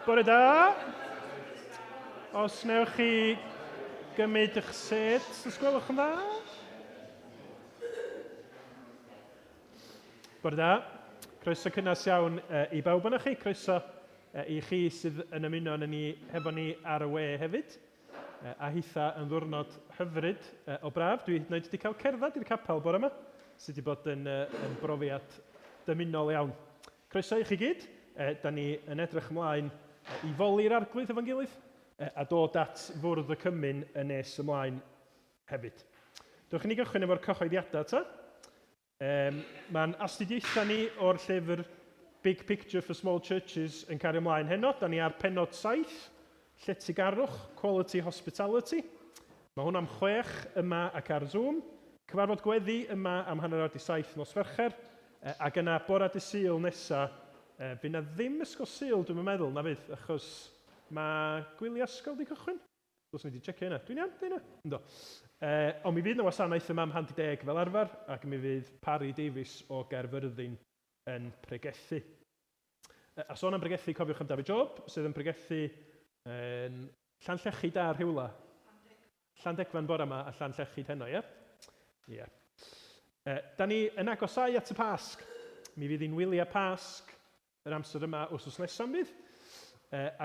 Bore da. Os wnewch chi gymryd eich set, os gwelwch yn dda. Bore da. Croeso cynnas iawn i bawb yna chi. Croeso i chi sydd yn ymuno yn ni hefo ni ar y we hefyd. A hitha yn ddwrnod hyfryd o braf. Dwi hyd yn oed wedi cael cerdded i'r capel bore yma, sydd wedi bod yn brofiad dymunol iawn. Croeso i chi gyd. Da ni yn edrych ymlaen i foli'r arglwydd efo'n gilydd a dod at fwrdd y cymyn y nes ymlaen hefyd. Dewch i ni gychwyn efo'r cyhoeddiadau ta. Mae'n astudiaethau ni o'r llyfr Big Picture for Small Churches yn cario ymlaen heno. Da ni ar pennod 7, lletygarwch, Quality Hospitality. Mae hwn am 6 yma ac ar Zoom. Cyfarfod gweddi yma am 6:30 nos Fercher. Ac yna bora dy Sul nesaf, fydd na ddim ysgol Sul, dwi'n meddwl, na fydd, achos mae gwyliau ysgol wedi cychwyn. Dwi'n wedi checio hynna. Dwi'n iawn, dwi'n ynddo. Ond mi fydd na wasanaeth yma am 10 fel arfer, ac mi fydd Parry Davies o Gaerfyrddin yn pregethu. A sôn am pregethu, cofiwch am David Job, sydd yn pregethu Llanllechid a Rhywla. Llandegfan bore yma a Llanllechid heno, ie? Ie. Da ni yn agosau at y Pasg. Mi fydd hi'n wyliau Pasg yr amser yma wsos nesaf bydd.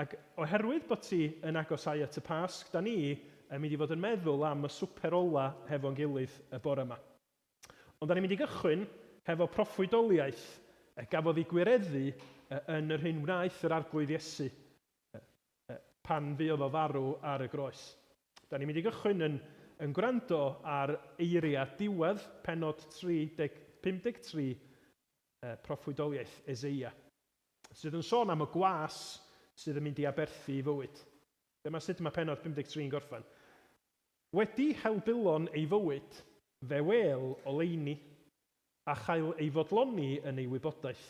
Ac oherwydd bod ti yn agosau at y Pasg, da ni yn mynd i fod yn meddwl am y swper ola hefo'n gilydd y bore yma. Ond da ni'n mynd i gychwyn hefo proffwydoliaeth gafodd ei gwireddu yn yr hyn wnaeth yr arglwydd Iesu pan fuodd o farw ar y groes. Da ni'n mynd i gychwyn yn gwrando ar eiriau diwedd pennod 53 proffwydoliaeth Eseia, sydd yn sôn am y gwas sydd yn mynd i aberthu i fywyd. Dyma sut mae pennod 53 yn gorffan. Wedi helbylon ei fywyd, fe wel o leini, a chael ei fodloni yn ei wybodaeth.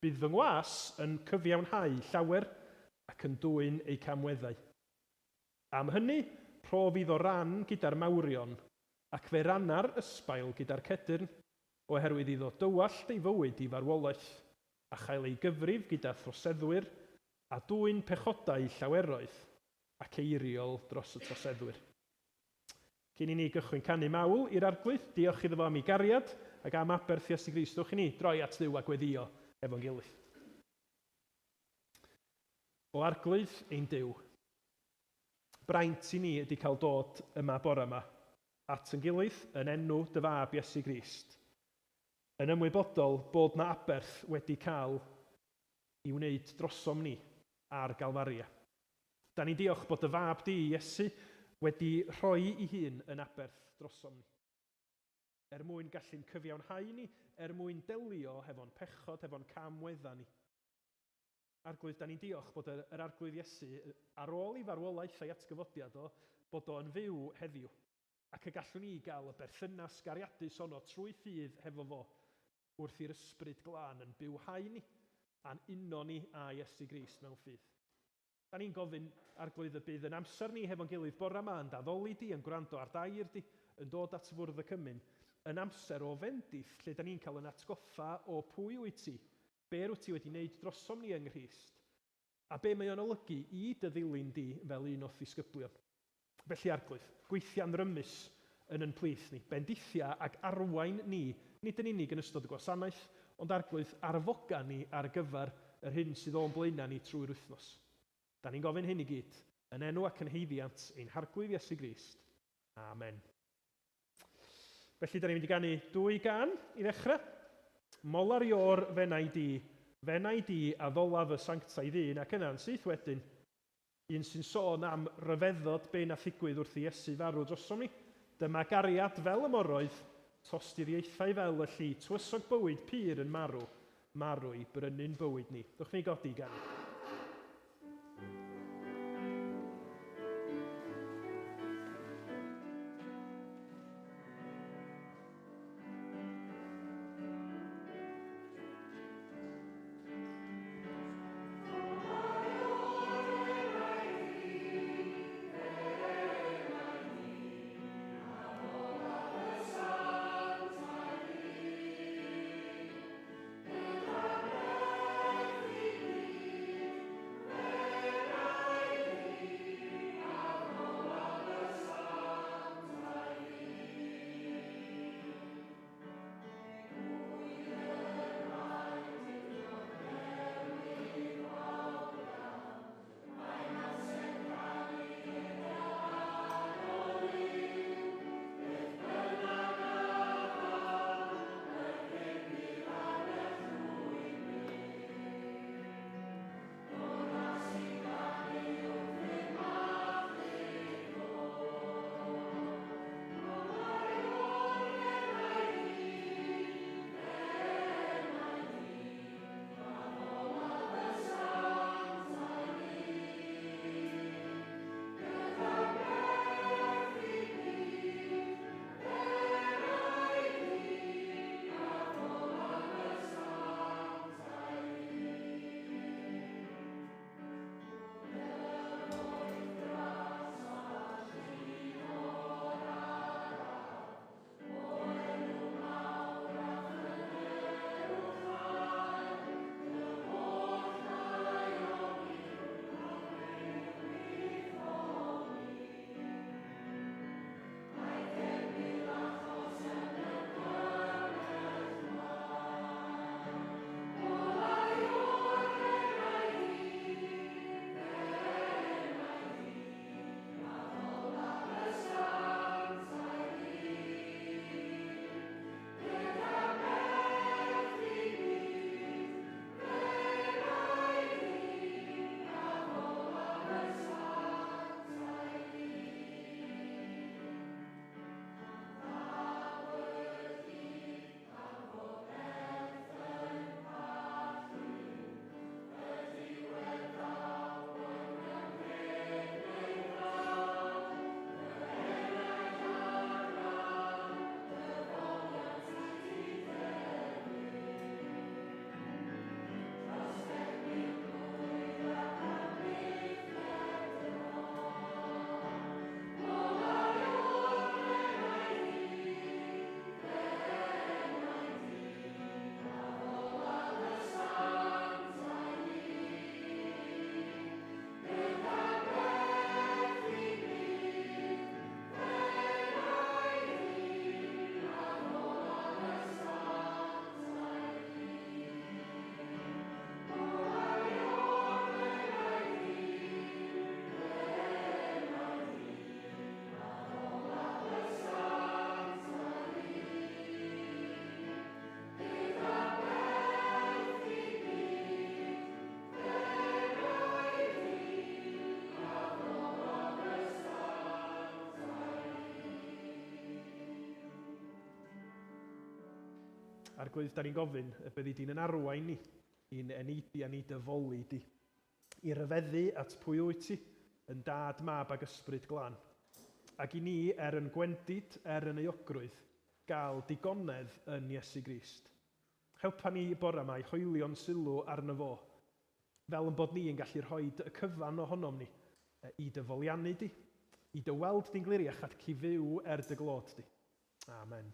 Bydd fy ngwas yn cyfiawnhau llawer ac yn dwyn ei camweddau. Am hynny, pro fydd o ran gyda'r mawrion, ac fe ranna'r ysbail gyda'r cedyrn, oherwydd iddo dywallt ei fywyd i farwolaeth, a chael ei gyfrif gyda throseddwyr, a dwyn pechodau llaweroedd, ac eiriol dros y troseddwyr. Cyn i ni gychwyn canu mawl i'r arglwydd, diolch iddo fo am ei gariad, ac am aberth Iesu Grist. Dwch i ni droi at Dduw a gweddio efo'n gilydd. O arglwydd ein Duw, braint i ni ydy cael dod yma bore yma at yn gilydd yn enw dy fab Iesu Grist, yn ymwybodol bod na aberth wedi cael i wneud drosom ni ar Galfaria. Da ni diolch bod y fab di, Iesu, wedi rhoi ei hun yn aberth drosom ni. Mwyn gallu'n cyfiawnhau ni, mwyn delio hefo'n pechod, hefo'n camwedda ni. Arglwydd, da ni diolch bod yr arglwydd Iesu, ar ôl i farwolaeth a'i atgyfodiad o, bod o'n fyw heddiw. Ac y gallwn ni gael y berthynas gariadus ono trwy ffydd hefo fo, wrth i'r ysbryd glân yn bywhau ni, a'n uno ni a Iesu Grist mewn ffydd. Da ni'n gofyn arglwydd y bydd yn amser ni hefo'n gilydd bore yma yn daddoli di, yn gwrando ar dair di, yn dod at fwrdd y cymyn, yn amser o fendith lle da ni'n cael yn atgoffa o pwy wyt ti, be wyt ti wedi wneud drosom ni yng Nghrist, a be mae o'n olygu i dy ddilyn di fel un o ddisgyblion. Felly arglwydd, gweithia'n rymus yn plith ni, bendithia ac arwain ni, nid yn unig yn ystod y gwasanaeth, ond arglwydd arfoga ni ar gyfer yr hyn sydd o'n blaenau ni trwy'r wythnos. Da ni'n gofyn hyn i gyd, yn enw ac yn heiddiant ein harglwydd Iesu Grist. Amen. Felly, da ni'n mynd i ganu 2 gan i ddechrau. Molar ior fenai di a ddolaf y sanctau ddyn, ac yna'n syth wedyn, un sy'n sôn am ryfeddod be na ddigwydd wrth i Iesu farw drosom ni. Dyma gariad fel y moroedd, tosturiaethau fel y lli, tywysog bywyd pyr yn marw i brynu'n bywyd ni. Dwch ni godi gan. Arglwydd, da ni'n gofyn y byddi di'n yn arwain ni, i'n eneidi a ni dyfolu di, i ryfeddu at pwy wyt ti, yn dad, mab ag ysbryd glân. Ac i ni, yn gwendid, yn euogrwydd, gael digonedd yn Iesu Grist. Helpa ni bore yma i hoelio'n sylw arno fo, fel yn bod ni yn gallu rhoi y cyfan ohonom ni i dyfoliannu di, i dy weld di'n gliriach at ci fyw dy glod di. Amen.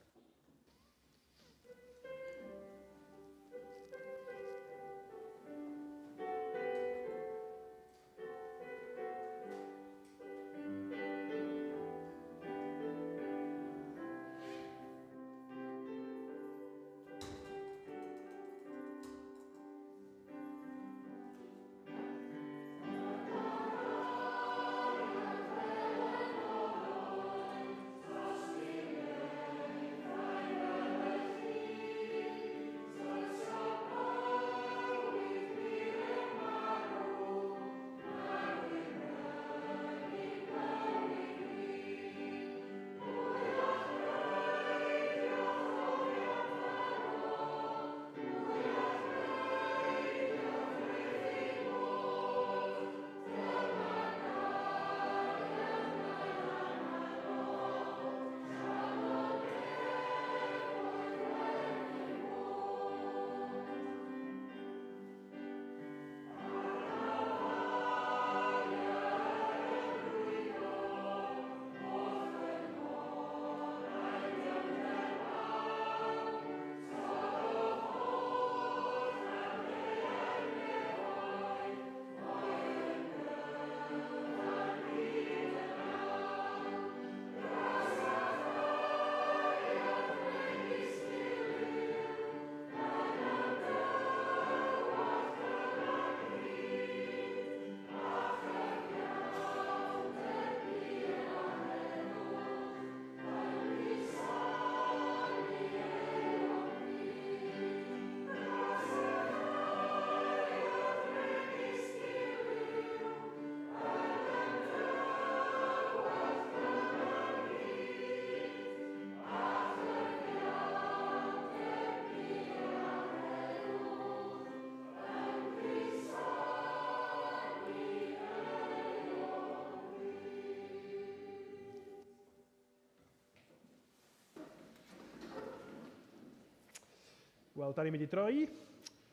Wel, da ni'n mynd i droi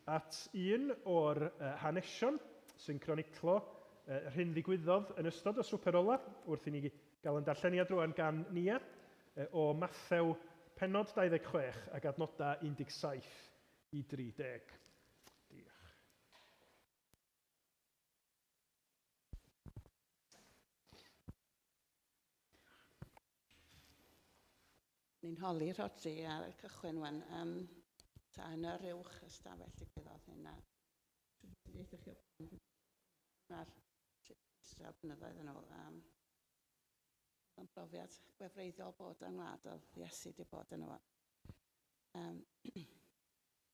at un o'r hanesion sy'n croniclo yr hyn ddigwyddodd yn ystod y swper ola, wrth i ni gael yn darlleniad rwan gan Nia o Mathew pennod 26 ac adnodau 17 i 30. Diolch. Ni'n holi Rhodri ar y cychwyn wan. Ta yn yr uwch ystafell digwyddodd hynna. Na'r blynyddoedd yn ôl. Yn brofiad gwefreiddiol bod yng ngwlad o Iesu wedi bod yn ôl.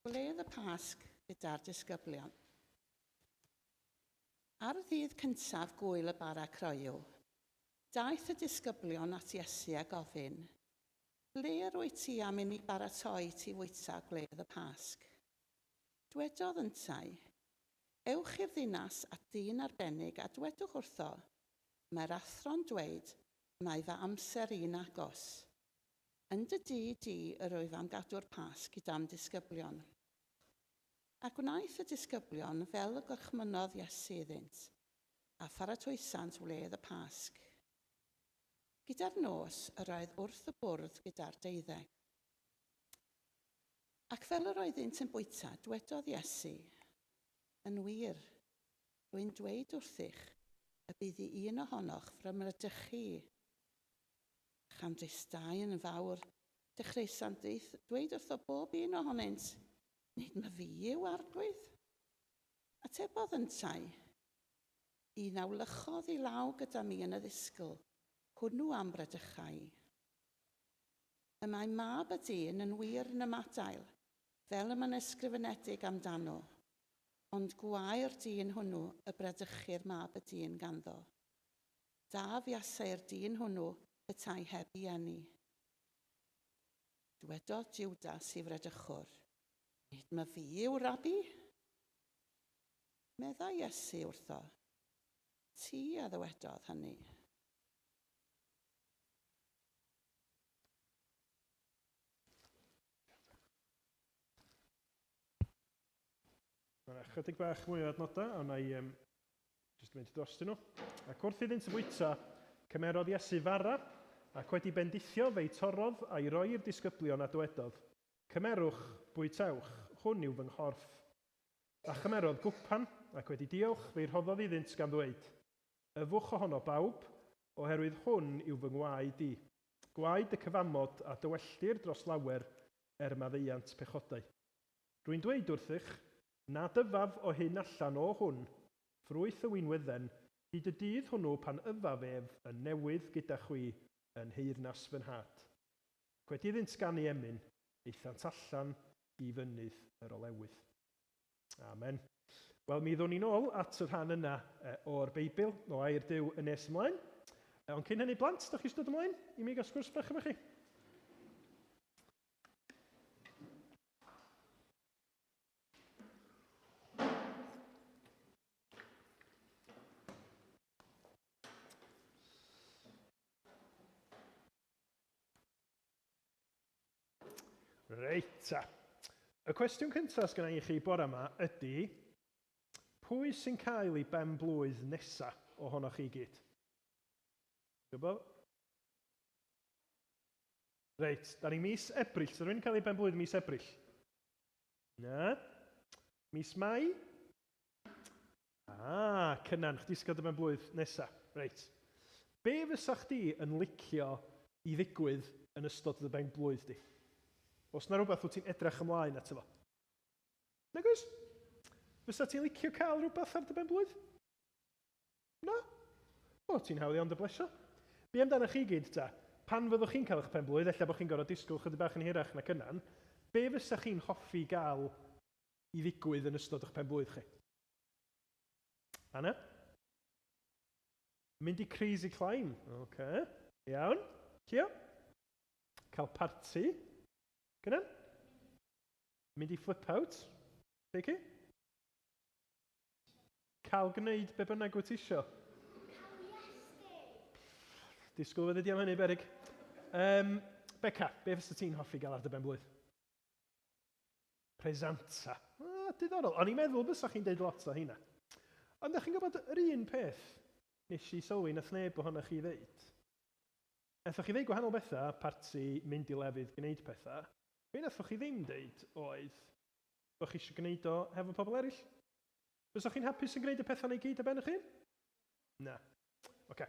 Gwleodd y Pasg gyda'r disgyblion. Ar y ddydd cyntaf gwyl y bara croew, daeth y disgyblion at Iesu a gofyn, ble rwyt ti am i ni baratoi ti fwyta gwleodd y Pasg? Dwedodd yntai, ewch i'r ddinas at dyn arbennig a dwedwch wrtho, mae'r athro'n dweud mae fy amser i'n agos. Yn dy di yr wyf am gadw'r Pasg gyda'm disgyblion. A gwnaeth y disgyblion fel y gorchmynodd Iesu iddynt, a pharatwysant wleodd y Pasg. Gyda'r nos, yr oedd wrth y bwrdd gyda'r deuddeg. Ac fel yr oeddynt yn bwyta, dwedodd Iesu, yn wir, rwy'n dweud wrthych, y bydd i un ohonoch ffrymrydych chi. Chamdristau yn fawr, dechreusa'n dweud wrtho bob un ohonynt, nid mae fi yw arglwydd. Atebodd yntai, un awlychodd i law gyda mi yn y ddisgyl, hwnnw am brydychau. Y mae mab y dyn yn wir yn y madail, fel y mae'n ysgrifenedig amdano, ond gwair dyn hwnnw y brydychu'r mab y dyn ganddo. Da fiasau'r dyn hwnnw petai heb i eni. Dwedodd Judas i frydychwr, Nid mae fi yw rabi. Medda Iesu wrtho. Ti a ddywedodd hynny. Mae chydig bach mwy o adnodau, ond na i jyst mynd drostyn nhw. Ac wrth iddynt fwyta, cymerodd Iesu fara, ac wedi bendithio fe'i torodd a'i roi'r disgyblion a dywedodd. Cymerwch, bwytewch, hwn yw fy nghorff. A chymerodd gwpan, ac wedi diolch, fe'i rhoddodd iddynt gan ddweud. Yfwch ohono bawb, oherwydd hwn yw fy ngwaed i. Gwaed y cyfamod a dywelltir dros lawer maddeuant pechodau. Rwy'n dweud wrthych, na dyfaf o hyn allan o hwn, ffrwyth y wynwydden, hyd y dydd hwnnw pan yfaf ef yn newydd gyda chwi yn heyrnas fy nhad. Ac wedi iddynt ganu emyn, eithant allan i fynydd yr olewydd. Amen. Wel, mi ddwn ni nôl at y rhan yna o'r Beibl, o air Duw yn nes ymlaen. Ond cyn hynny, blant, ydych chi eisiau dod ymlaen i mi gael sgwrs bach efo chi? Reit, y cwestiwn cyntaf sgan i chi bore yma ydy, pwy sy'n cael ei ben-blwydd nesaf ohonoch chi gyd? Gwybod? Reit, da ni mis Ebrill. So rwy'n cael ei ben-blwydd mis Ebrill? Na? Mis Mai? Cynnan, chdi sy'n cael dy ben-blwydd nesaf. Reit. Be fysa chdi yn licio i ddigwydd yn ystod dy ben-blwydd di? Os na rhywbeth wyt ti'n edrych ymlaen ato fo? Nag oes? Fysa ti'n licio cael rhywbeth ar dy ben-blwydd? No? O, ti'n hawdd iawn dy blesio. Be amdano chi gyd ta? Pan fyddwch chi'n cael eich ben-blwydd, ella bod chi'n gorfod disgwyl chydig bach yn hirach na cynnan, be fysa chi'n hoffi gael i ddigwydd yn ystod eich ben-blwydd chi? Anna? Mynd i crazy climb. Oce. Iawn. Cio? Cael party. Cynnan? Mynd i flip out. Becky? Cael gwneud be bynnag wyt ti isio. Disgwyl fyddi di am hynny, Berig. Beca, be fysa ti'n hoffi gael ar dy ben-blwydd? Presanta. Diddorol. O'n i'n meddwl bysa chi'n deud lot o hynna. Ond ydych chi'n gwybod yr un peth nes i sylwi nath neb ohonoch chi ddeud? Ethoch chi ddeud gwahanol bethau, parti, mynd i lefydd, gwneud pethau. Be nethoch chi ddim deud oedd bod chi eisiau gwneud o hefo pobl eraill? Fysoch chi'n hapus yn gwneud y pethau neu gyd ar ben eich hun? Na. Oce.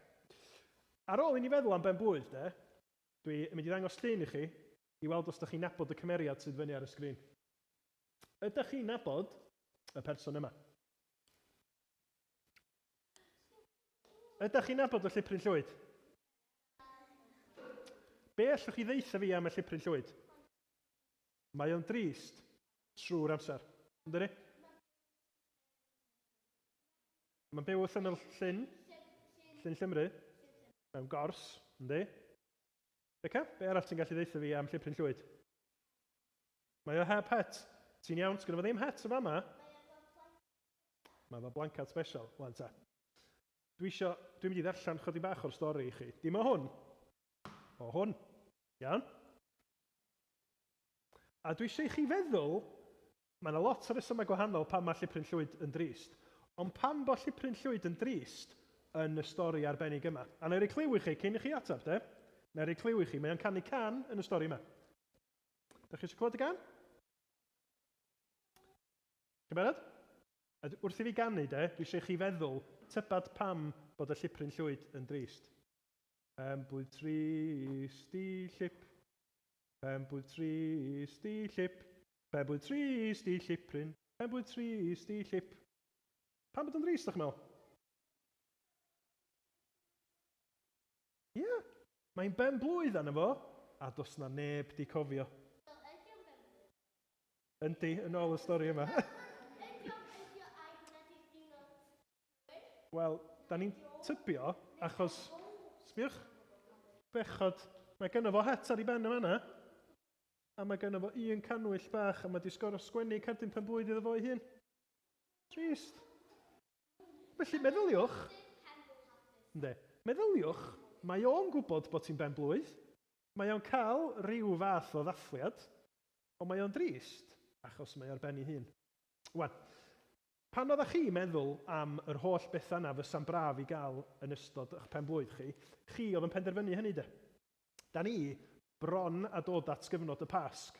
Ar ôl i ni feddwl am ben-blwydd, dwi'n mynd i ddangos llun i chi i weld os ydych chi'n nabod y cymeriad sydd fyny ar y sgrin. Ydych chi'n nabod y person yma? Ydych chi'n nabod y llipryn llwyd? Be allwch chi ddeutha fi am y llipryn llwyd? Mae o'n drist trwy'r amser. Ynddi? Mae'n byw wrth yn y llyn Llymru, mewn gors, ynddi? Beca, be arall ti'n gallu ddeutha fi am llipryn llwyd? Mae o heb het. Ti'n iawn, sgynno fo ddim het o fama? Mae fo blancat special, wan ta. Dwi'n mynd i ddarllen chydig bach o'r stori i chi. Dim o hwn. O hwn. Iawn? A dwi eisiau i chi feddwl, mae yna lot o resymau gwahanol pam mae llipryn llwyd yn drist. Ond pam bod llipryn llwyd yn drist yn y stori arbennig yma? A na i roi cliw i chi, cyn i chi atab, de? Na i roi cliw i chi, mae o'n canu can yn y stori yma. Ydych chi eisiau clywed y gan? Cymerad? Wrth i fi ganu, de, dwi eisiau chi feddwl tybad pam bod y llipryn llwyd yn drist. Bwyd trist i llip. Bwyd trist i llip. Bwyd trist i llipryn. Bwyd trist i llip. Pam bod yn drist, ydych chi'n meddwl? Ie, mae'n ben-blwydd arno fo, a dos na neb di cofio. Yndi, yn ôl y stori yma. Wel, da ni'n tybio, achos, sbiwch, bechod, mae gynno fo het ar ei ben yma yna. A mae gynno fo un canwyll bach, a mae di sgwennu cardyn pen-blwydd iddo fo ei hun. Trist. Felly meddyliwch, meddyliwch, mae o'n gwybod bod ti'n ben-blwydd, mae o'n cael rhyw fath o ddathliad, ond mae o'n drist, achos mae o'r ben ei hun. Wan, pan oeddech chi meddwl am yr holl beth yna fysa'n braf i gael yn ystod eich pen-blwydd chi oedd yn penderfynu hynny de. Da ni bron a dod at gyfnod y Pasg.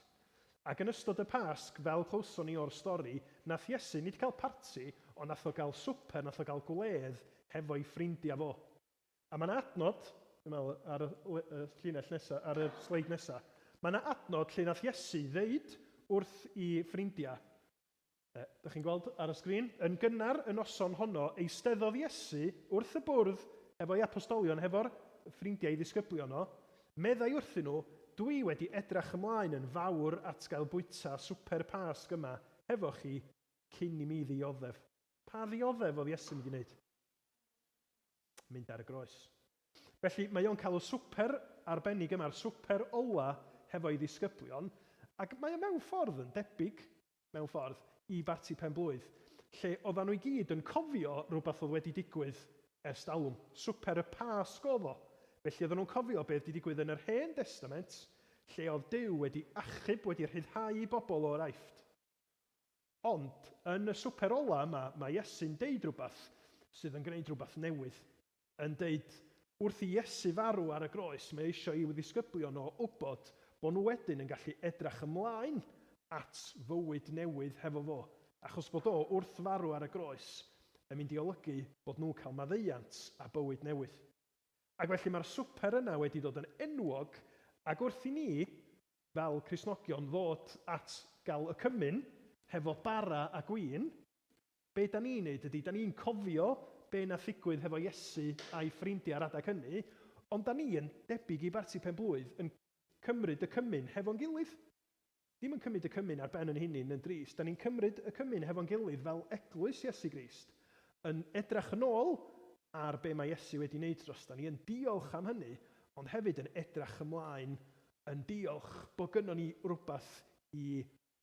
Ac yn ystod y Pasg, fel clywson ni o'r stori, nath Iesu nid cael parti, ond nath o gael swper, nath o gael gwledd hefo'i ffrindiau fo. A mae'n adnod, dwi'n meddwl, ar y llinell nesaf, ar y sleid nesaf, mae'n adnod lle nath Iesu ddeud wrth i ffrindiau. Dych chi'n gweld ar y sgrin? Yn gynnar y noson honno, eisteddodd Iesu wrth y bwrdd efo'i apostolion, hefo'r ffrindiau i ddisgyblion o, meddai wrthyn nhw, dwi wedi edrach ymlaen yn fawr at gael bwyta swper Pasg yma efo chi cyn i mi ddioddef. Pa ddioddef oedd Iesu'n mynd i wneud? Mynd ar y groes. Felly mae o'n cael y swper arbennig yma'r swper ola hefo'i ddisgyblion, ac mae o mewn ffordd yn debyg, mewn ffordd, i barti pen-blwydd, lle oedden nhw i gyd yn cofio rhywbeth oedd wedi digwydd ers dalwm. Swper y Pasg oedd o. Felly oedden nhw'n cofio beth wedi digwydd yn yr Hen Testament, lle oedd Duw wedi achub, wedi rhyddhau i bobl o'r aifft. Ond yn y swper ola yma, mae Iesu'n deud rhywbeth sydd yn gwneud rhywbeth newydd. Yn deud, wrth i Iesu farw ar y groes, mae eisiau i ddisgyblion o wybod bod nhw wedyn yn gallu edrach ymlaen at fywyd newydd hefo fo. Achos bod o wrth farw ar y groes yn mynd i olygu bod nhw'n cael maddeuant a bywyd newydd. Ac felly mae'r swper yna wedi dod yn enwog, ac wrth i ni, fel Cristnogion, ddod at gael y cymyn hefo bara a gwin, be da ni'n neud ydy, da ni'n cofio be na ddigwydd hefo Iesu a'i ffrindiau ar adeg hynny, ond da ni yn debyg i barti pen-blwydd yn cymryd y cymyn hefo'n gilydd. Dim yn cymryd y cymyn ar ben yn hunin yn drist, da ni'n cymryd y cymyn hefo'n gilydd fel eglwys Iesu Grist, yn edrach yn ôl ar be mae Iesu wedi wneud dros da ni, yn diolch am hynny, ond hefyd yn edrach ymlaen, yn diolch bod gynnon ni rhywbeth i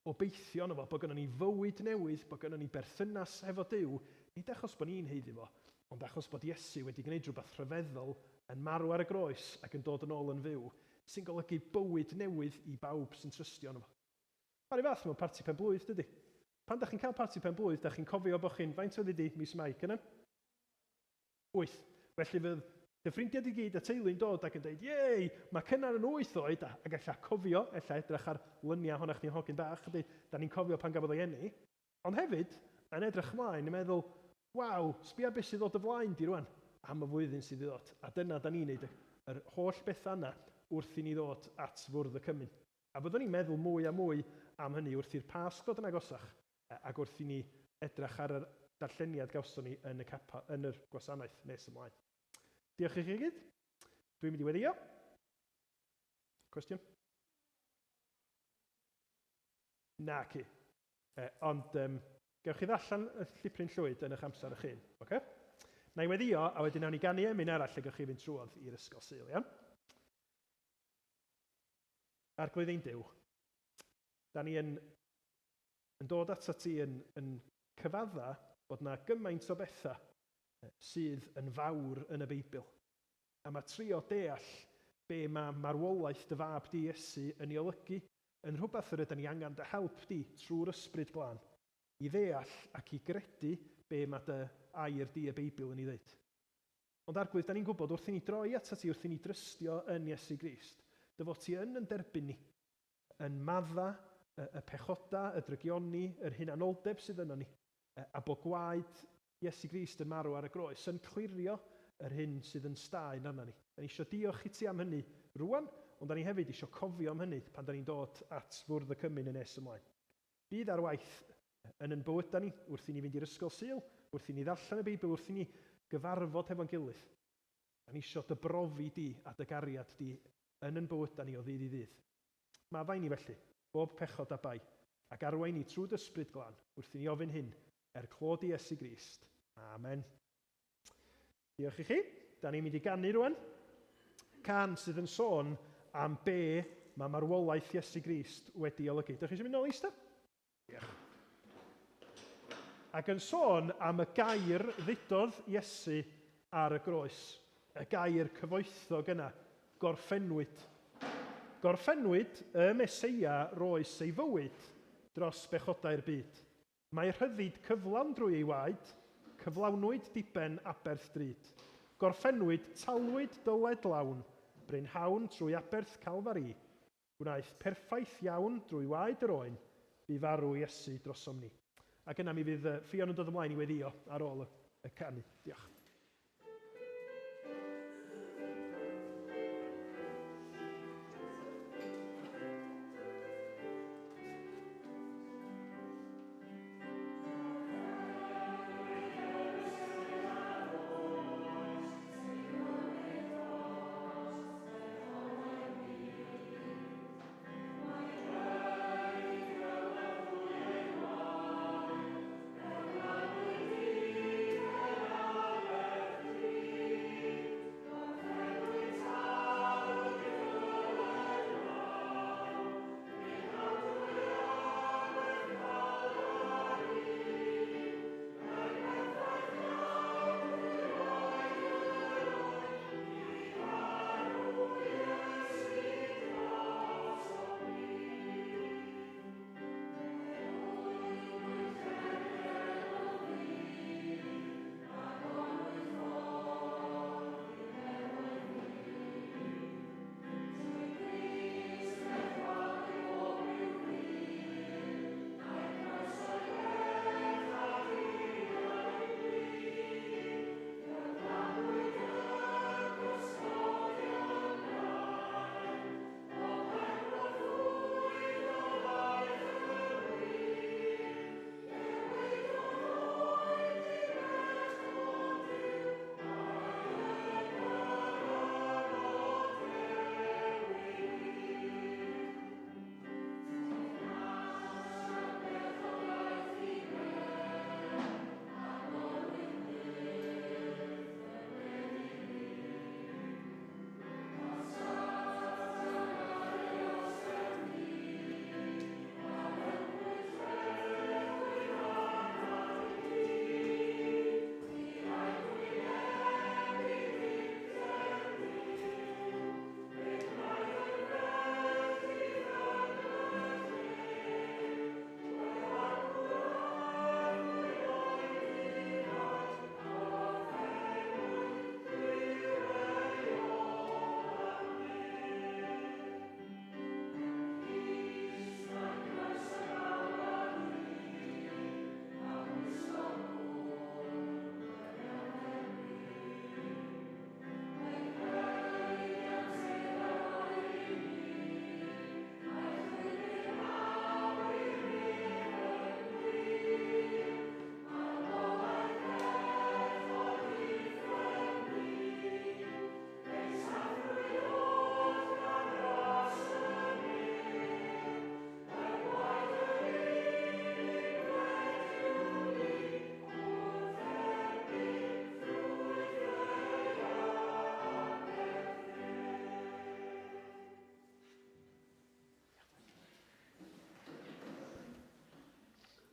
obeithio yno fo, bod gynnon ni fywyd newydd, bod gynnon ni berthynas efo Duw, nid achos bod ni'n heiddi fo, ond achos bod Iesu wedi gwneud rhywbeth rhyfeddol yn marw ar y groes ac yn dod yn ôl yn fyw, sy'n golygu bywyd newydd i bawb sy'n trystio yno fo. Mae'r fath mewn parti pen-blwydd, dydy. Pan da chi'n cael parti pen-blwydd, da chi'n cofio bod chi'n faint oedd ydi mis Mai, cynnan? 8. Felly fydd dy ffrindiau di gyd a teulu'n dod ac yn dweud, "Iei, mae cynnar yn 8 oed", ac alla cofio, alla edrych ar lyniau honnach ni'n hogyn bach, da ni'n cofio pan gafodd o'i eni, ond hefyd, yn edrych ymlaen, yn meddwl, "Waw, sbia beth sydd ddod y flaen di rwan am y flwyddyn sydd i ddod." A dyna da ni'n neud yr holl bethau yna wrth i ni ddod at fwrdd y cymyn. A byddwn ni'n meddwl mwy a mwy am hynny wrth i'r Pasg ddod yn agosach, ac wrth i ni edrych ar yr darlleniad gawson ni yn yr Gwasanaeth nes ymlaen. Diolch i chi gyd. Dwi'n mynd i weddio. Cwestiwn? Na ci. Ond gewch chi ddarllen y llipryn llwyd yn eich amser eich hun. Okay? Na i weddio, a wedyn nawn ni ganu emyn arall lle gewch chi fynd trwodd i'r ysgol Sul, iawn? Arglwydd ein Duw. Da ni yn dod at ti yn cyfadda bod na gymaint o bethau sydd yn fawr yn y Beibl. A mae trio deall be mae marwolaeth dy fab di Iesu yn ei olygu yn rhywbeth yr ydym ni angen dy help di trwy'r ysbryd glân i ddeall ac i gredu be mae dy air di y Beibl yn ei ddeud. Ond Arglwydd, da ni'n gwybod wrth i ni droi at ti, wrth i ni drystio yn Iesu Grist, dy fod ti yn derbyn ni, yn madda y pechoda, y drygioni, yr hunanoldeb sydd yno ni, a bod gwaed Iesu Grist yn marw ar y groes, yn clirio yr hyn sydd yn staen arna ni. Da ni eisiau diolch i ti am hynny rwan, ond da ni hefyd eisiau cofio am hynny pan da ni'n dod at fwrdd y cymyn yn nes ymlaen. Bydd ar waith yn bywyda ni, wrth i ni fynd i'r ysgol Sul, wrth i ni ddarllen y Beibl, wrth i ni gyfarfod hefo'n gilydd. Da ni eisiau dy brofi di a dy gariad di yn bywyda ni o ddydd i ddydd. Mae fai ni felly, bob pechod a bai, ac arwain ni trwy ysbryd glân, wrth i ni ofyn hyn, clod i Iesu Grist. Amen. Diolch i chi. Da ni'n mynd i ganu rwan. Can sydd yn sôn am be mae marwolaeth Iesu Grist wedi olygu. Dych chi eisiau mynd nôl eista? Diolch. Ac yn sôn am y gair ddudodd Iesu ar y groes. Y gair cyfoethog yna, gorffennwyd. Gorffennwyd y Meseia roes ei fywyd dros bechodau'r byd. Mae rhyddid cyflawn drwy ei waed, cyflawnwyd diben aberth drud. Gorffennwyd talwyd dyled lawn, brynhawn trwy aberth Calfari. Gwnaeth perffaith iawn drwy waed yr oen, bu farw Iesu drosom ni. Ac yna mi fydd Ffion yn dod ymlaen i weddio ar ôl y canu. Diolch.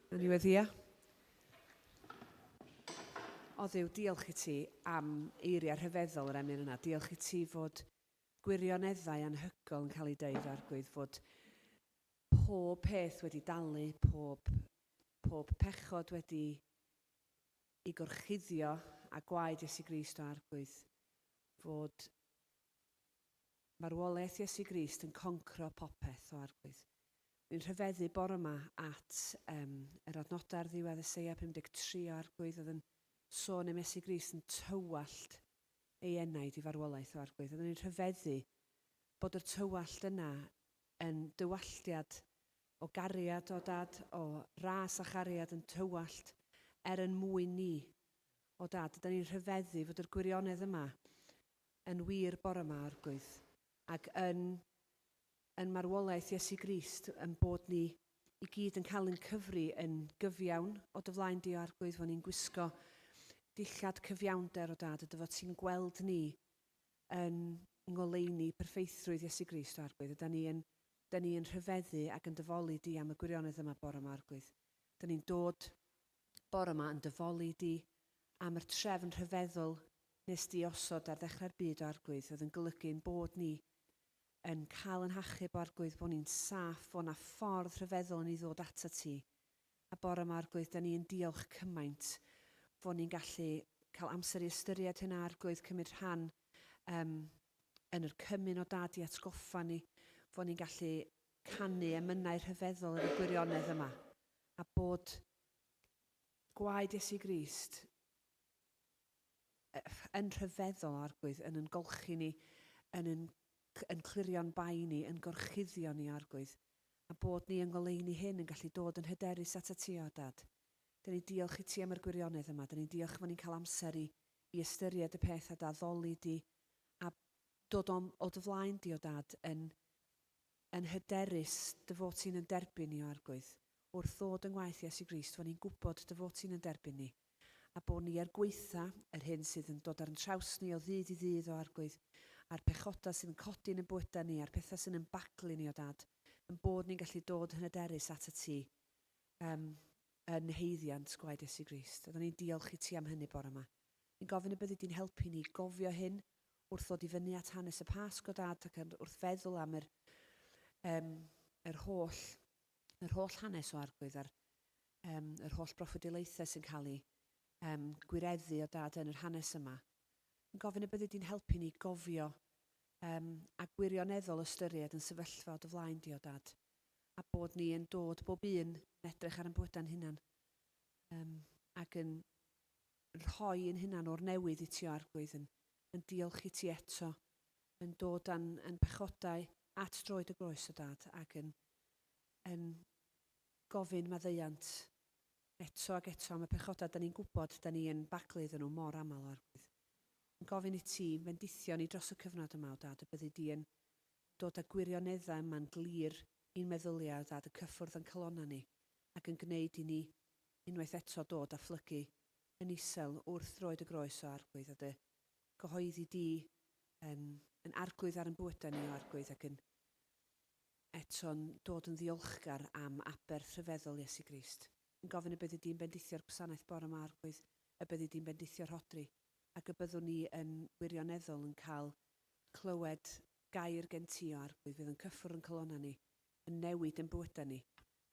Yn niweddia. O Dduw, diolch i ti am eiriau rhyfeddol yr emyn yna. Diolch i ti fod gwirioneddau anhygoel yn cael ei deud Arglwydd, fod pob peth wedi dalu, pob pechod wedi ei gorchuddio a gwaed Iesu Grist o Arglwydd, fod marwolaeth Iesu Grist yn concro popeth o Arglwydd. Ni'n rhyfeddu bore yma at yr adnodau ar ddiwedd Eseia 53 o Arglwydd oedd yn sôn am Iesu Grist yn tywallt ei enaid i farwolaeth o Arglwydd. Oedden ni'n rhyfeddu bod y tywallt yna yn dywalliad o gariad o Dad, o ras a chariad yn tywallt yn mwyn ni o Dad. Oedden ni'n rhyfeddu fod yr gwirionedd yma yn wir bore yma Arglwydd ac yn marwolaeth Iesu Grist yn bod ni i gyd yn cael ein cyfri yn gyfiawn o dy flaen di Arglwydd, fod ni'n gwisgo dillad cyfiawnder o Dad, a dy fod ti'n gweld ni yn ngoleuni perffeithrwydd Iesu Grist o Arglwydd. Da ni yn rhyfeddu ac yn dyfolu di am y gwirionedd yma bore yma Arglwydd. Da ni'n dod bore yma yn dyfolu di am yr trefn rhyfeddol nes di osod ar ddechrau'r byd o Arglwydd, oedd yn golygu'n bod ni yn cael yn hachub o Arglwydd, bod ni'n saff, bod na ffordd rhyfeddol yn ei ddod ata ti. A bore yma Arglwydd, da ni'n diolch cymaint bod ni'n gallu cael amser i ystyried hynna Arglwydd, cymryd rhan yn yr cymun o dad i atgoffa ni, bod ni'n gallu canu emynau rhyfeddol yn y gwirionedd yma. A bod gwaed Iesu Grist yn rhyfeddol Arglwydd, yn golchi ni, yn clirio'n bai ni, yn gorchuddio ni Arglwydd. A bod ni yn ngoleuni hyn yn gallu dod yn hyderus at y ti o dad. Da ni'n diolch i ti am yr gwirionedd yma. Da ni'n diolch bod ni'n cael amser i ystyried y peth a daddoli di a dod o dy flaen di o dad yn hyderus dy fod ti'n yn derbyn ni o Arglwydd. Wrth ddod yn waith Iesu Grist, bod ni'n gwybod dy fod ti'n yn derbyn ni. A bod ni ar gweitha yr hyn sydd yn dod ar yn traws ni o ddydd i ddydd o Arglwydd, a'r pechoda sydd yn codi yn y bwyta ni, a'r pethau sydd yn baglu ni o dad, yn bod ni'n gallu dod yn hyderus at y ti yn heiddiant gwaed Iesu Grist. Oedden ni'n diolch i ti am hynny bore yma. Ni'n gofyn y byddu di'n helpu ni gofio hyn wrth ddod i fyny at hanes y Pasg o dad ac wrth feddwl am yr holl hanes o Arglwydd a'r yr holl broffwydolaethau sy'n cael ei gwireddu o dad yn yr hanes yma. Yn gofyn y byddu di'n helpu ni gofio a gwirioneddol ystyried yn sefyllfa o dy flaen di o dad. A bod ni yn dod bob un yn edrych ar ein bwyda'n hunan ac yn rhoi yn hunan o'r newydd i ti o Arglwydd, yn diolch i ti eto, yn dod yn pechodau at droed y groes o dad ac yn gofyn maddeuant eto ac eto am y pechodau da ni'n gwybod da ni yn baglu iddyn nhw mor aml o Arglwydd. Yn gofyn i ti bendithio ni dros y cyfnod yma o dad, y byddu di yn dod â gwirioneddau yma'n glir i'n meddyliau o dad, y cyffwrdd yn calonna ni ac yn gwneud i ni unwaith eto dod a phlygu yn isel wrth droed y groes o Arglwydd a dy gyhoeddi di yn arglwydd ar yn bwyta ni o Arglwydd ac yn eto'n dod yn ddiolchgar am aber rhyfeddol Iesu Grist. Yn gofyn y byddu di'n bendithio'r gwasanaeth bore yma Arglwydd, y byddu di'n bendithio'r Rhodri, ac y byddwn ni yn wirioneddol yn cael clywed gair gen ti o Arglwydd fydd yn cyffwrdd yn colonna ni, yn newid yn bwyta ni,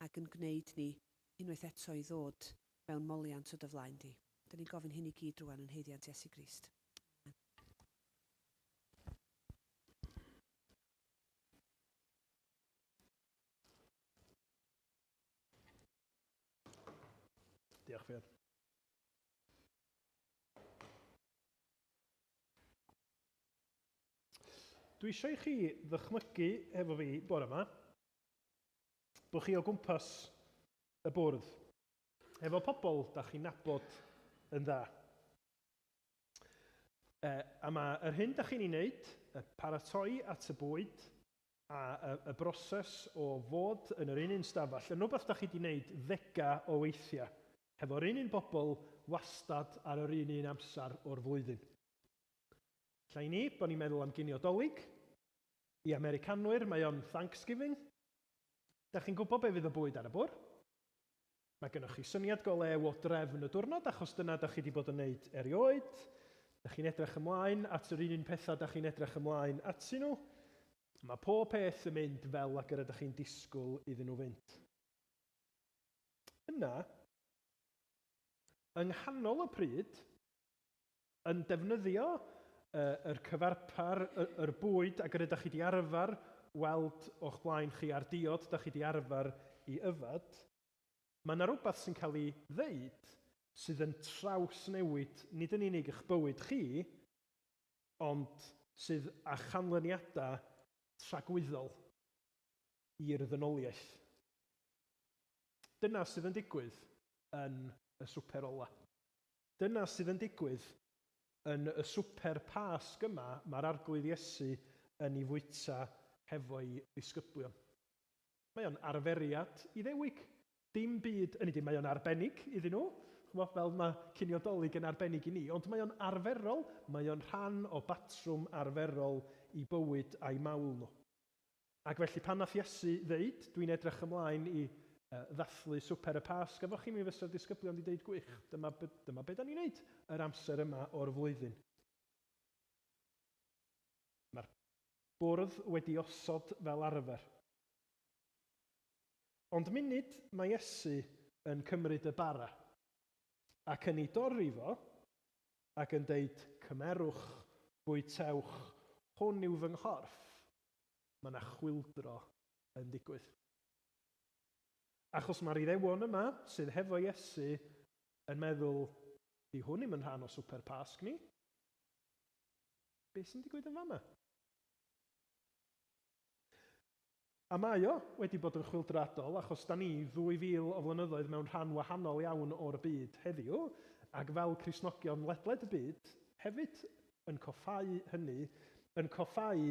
ac yn gwneud ni unwaith eto i ddod mewn moliant o dy flaen di. Da ni'n gofyn hyn i gyd rwan yn heiddiant Iesu Grist. Diolch Fion. Dwi eisiau i chi ddychmygu efo fi bore yma bod chi o gwmpas y bwrdd efo pobl da chi'n nabod yn dda. A mae yr hyn da chi'n ei wneud, y paratoi at y bwyd a y broses o fod yn yr un stafell yn rhywbeth da chi wedi wneud ddega o weithiau hefo'r un bobl wastad ar yr un amser o'r flwyddyn. Lla i ni, bod ni'n meddwl am ginio Dolig. I Americanwyr, mae o'n Thanksgiving. Da chi'n gwybod be fydd y bwyd ar y bwr'? Mae gennych chi syniad go lew o drefn y diwrnod, achos dyna da chi wedi bod yn wneud erioed. Da chi'n edrych ymlaen at yr un pethau da chi'n edrych ymlaen atyn nhw. Mae pob peth yn mynd fel ac yr ydych chi'n disgwyl iddyn nhw fynd. Yna, yng nghanol y pryd, yn defnyddio yr cyfarpar, yr bwyd ac yr ydych chi wedi arfer weld o'ch blaen chi ar diod, da chi wedi arfer i yfad, mae yna rhywbeth sy'n cael ei ddeud sydd yn trawsnewid nid yn unig eich bywyd chi, ond sydd â chanlyniadau tragwyddol i'r ddynoliaeth. Dyna sydd yn digwydd yn y swper ola. Dyna sydd yn digwydd yn y swper Pasg yma mae'r Arglwydd Iesu yn ei fwyta hefo'i ddisgyblion. Mae o'n arferiad Iddewig. Dim byd, mae o'n arbennig iddyn nhw. fel mae ciniodolig yn arbennig i ni, ond mae o'n arferol, mae o'n rhan o batrwm arferol i bywyd a'i mawl nhw. Ac felly pan nath Iesu ddeud, dwi'n edrych ymlaen i ddathlu swper y Pasg, a fo chi mi fysa'r disgyblion wedi deud gwych, dyma be da ni'n neud yr amser yma o'r flwyddyn. Mae'r bwrdd wedi osod fel arfer. Ond munud mae Iesu yn cymryd y bara ac yn ei dorri fo ac yn deud, cymerwch, bwytewch, hwn yw fy nghorff, mae yna chwyldro yn digwydd. Achos mae'r Iddewon yma sydd hefo Iesu yn meddwl, di hwn ddim yn rhan o swper Pasg ni. Be sy'n digwydd yn fama? A mae o wedi bod yn chwyldradol achos da ni 2000 o flynyddoedd mewn rhan wahanol iawn o'r byd heddiw, ac fel Cristnogion ledled y byd, hefyd yn coffau hynny, yn coffau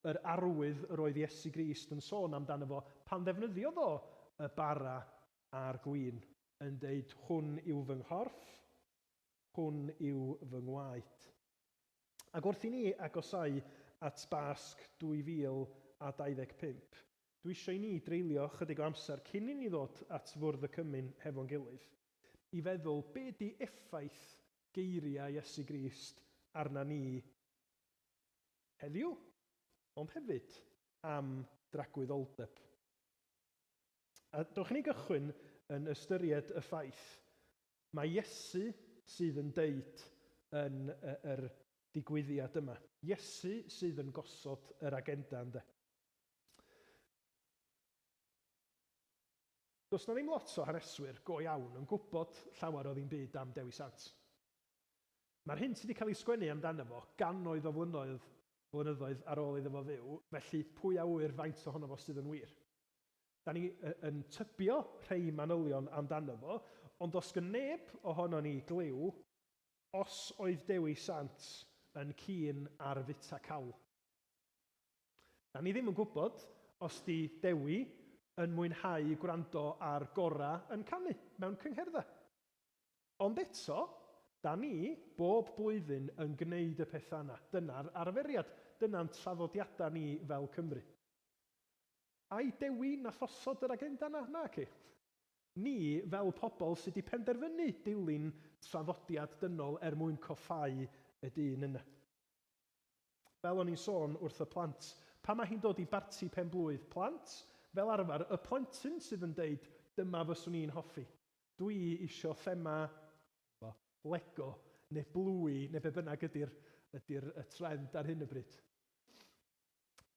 yr arwydd yr oedd Iesu Grist yn sôn amdano fo pan ddefnyddiodd o y bara a'r gwin yn deud, hwn yw fy nghorff, hwn yw fy ngwaed. Ac wrth i ni agosau at Basg 2025, dwi eisiau i ni dreulio chydig o amser cyn i ni ddod at fwrdd y Cymyn hefo'n gilydd, i feddwl be di effaith geiriau Iesu Grist arna ni heddiw, ond hefyd am dragwyddoldeb. A dowch ni gychwyn yn ystyried y ffaith, mae Iesu sydd yn deud yn yr digwyddiad yma. Iesu sydd yn gosod yr agenda ynde. Does na ddim lot o haneswyr go iawn yn gwybod llawer o ddim byd am Dewi Sant. Mae'r hyn sydd wedi cael ei sgwennu amdano fo gannoedd o flynyddoedd ar ôl iddo fo fyw, felly pwy a wyr faint ohono fo sydd yn wir. Da ni yn tybio rhai manylion amdano fo, ond os gan neb ohono ni gliw os oedd Dewi Sant yn cyn ar fita cawl. Da ni ddim yn gwybod os di Dewi yn mwynhau gwrando ar gora yn canu mewn cyngherdda. Ond eto, da ni bob blwyddyn yn gwneud y pethau yna. Dyna'r arferiad, dyna'n traddodiadau ni fel Cymru. A'i Dewi nath osod yr agenda yna? Na ci. Ni fel pobl sydd wedi penderfynu dilyn traddodiad dynol mwyn coffau y dyn yna. Fel o'n i'n sôn wrth y plant, pan mae hi'n dod i barti penblwydd plant, fel arfer, y plentyn sydd yn deud, dyma fyswn i'n hoffi. Dwi isio thema Lego, neu blwy, neu be bynnag ydy'r y trend ar hyn y bryd.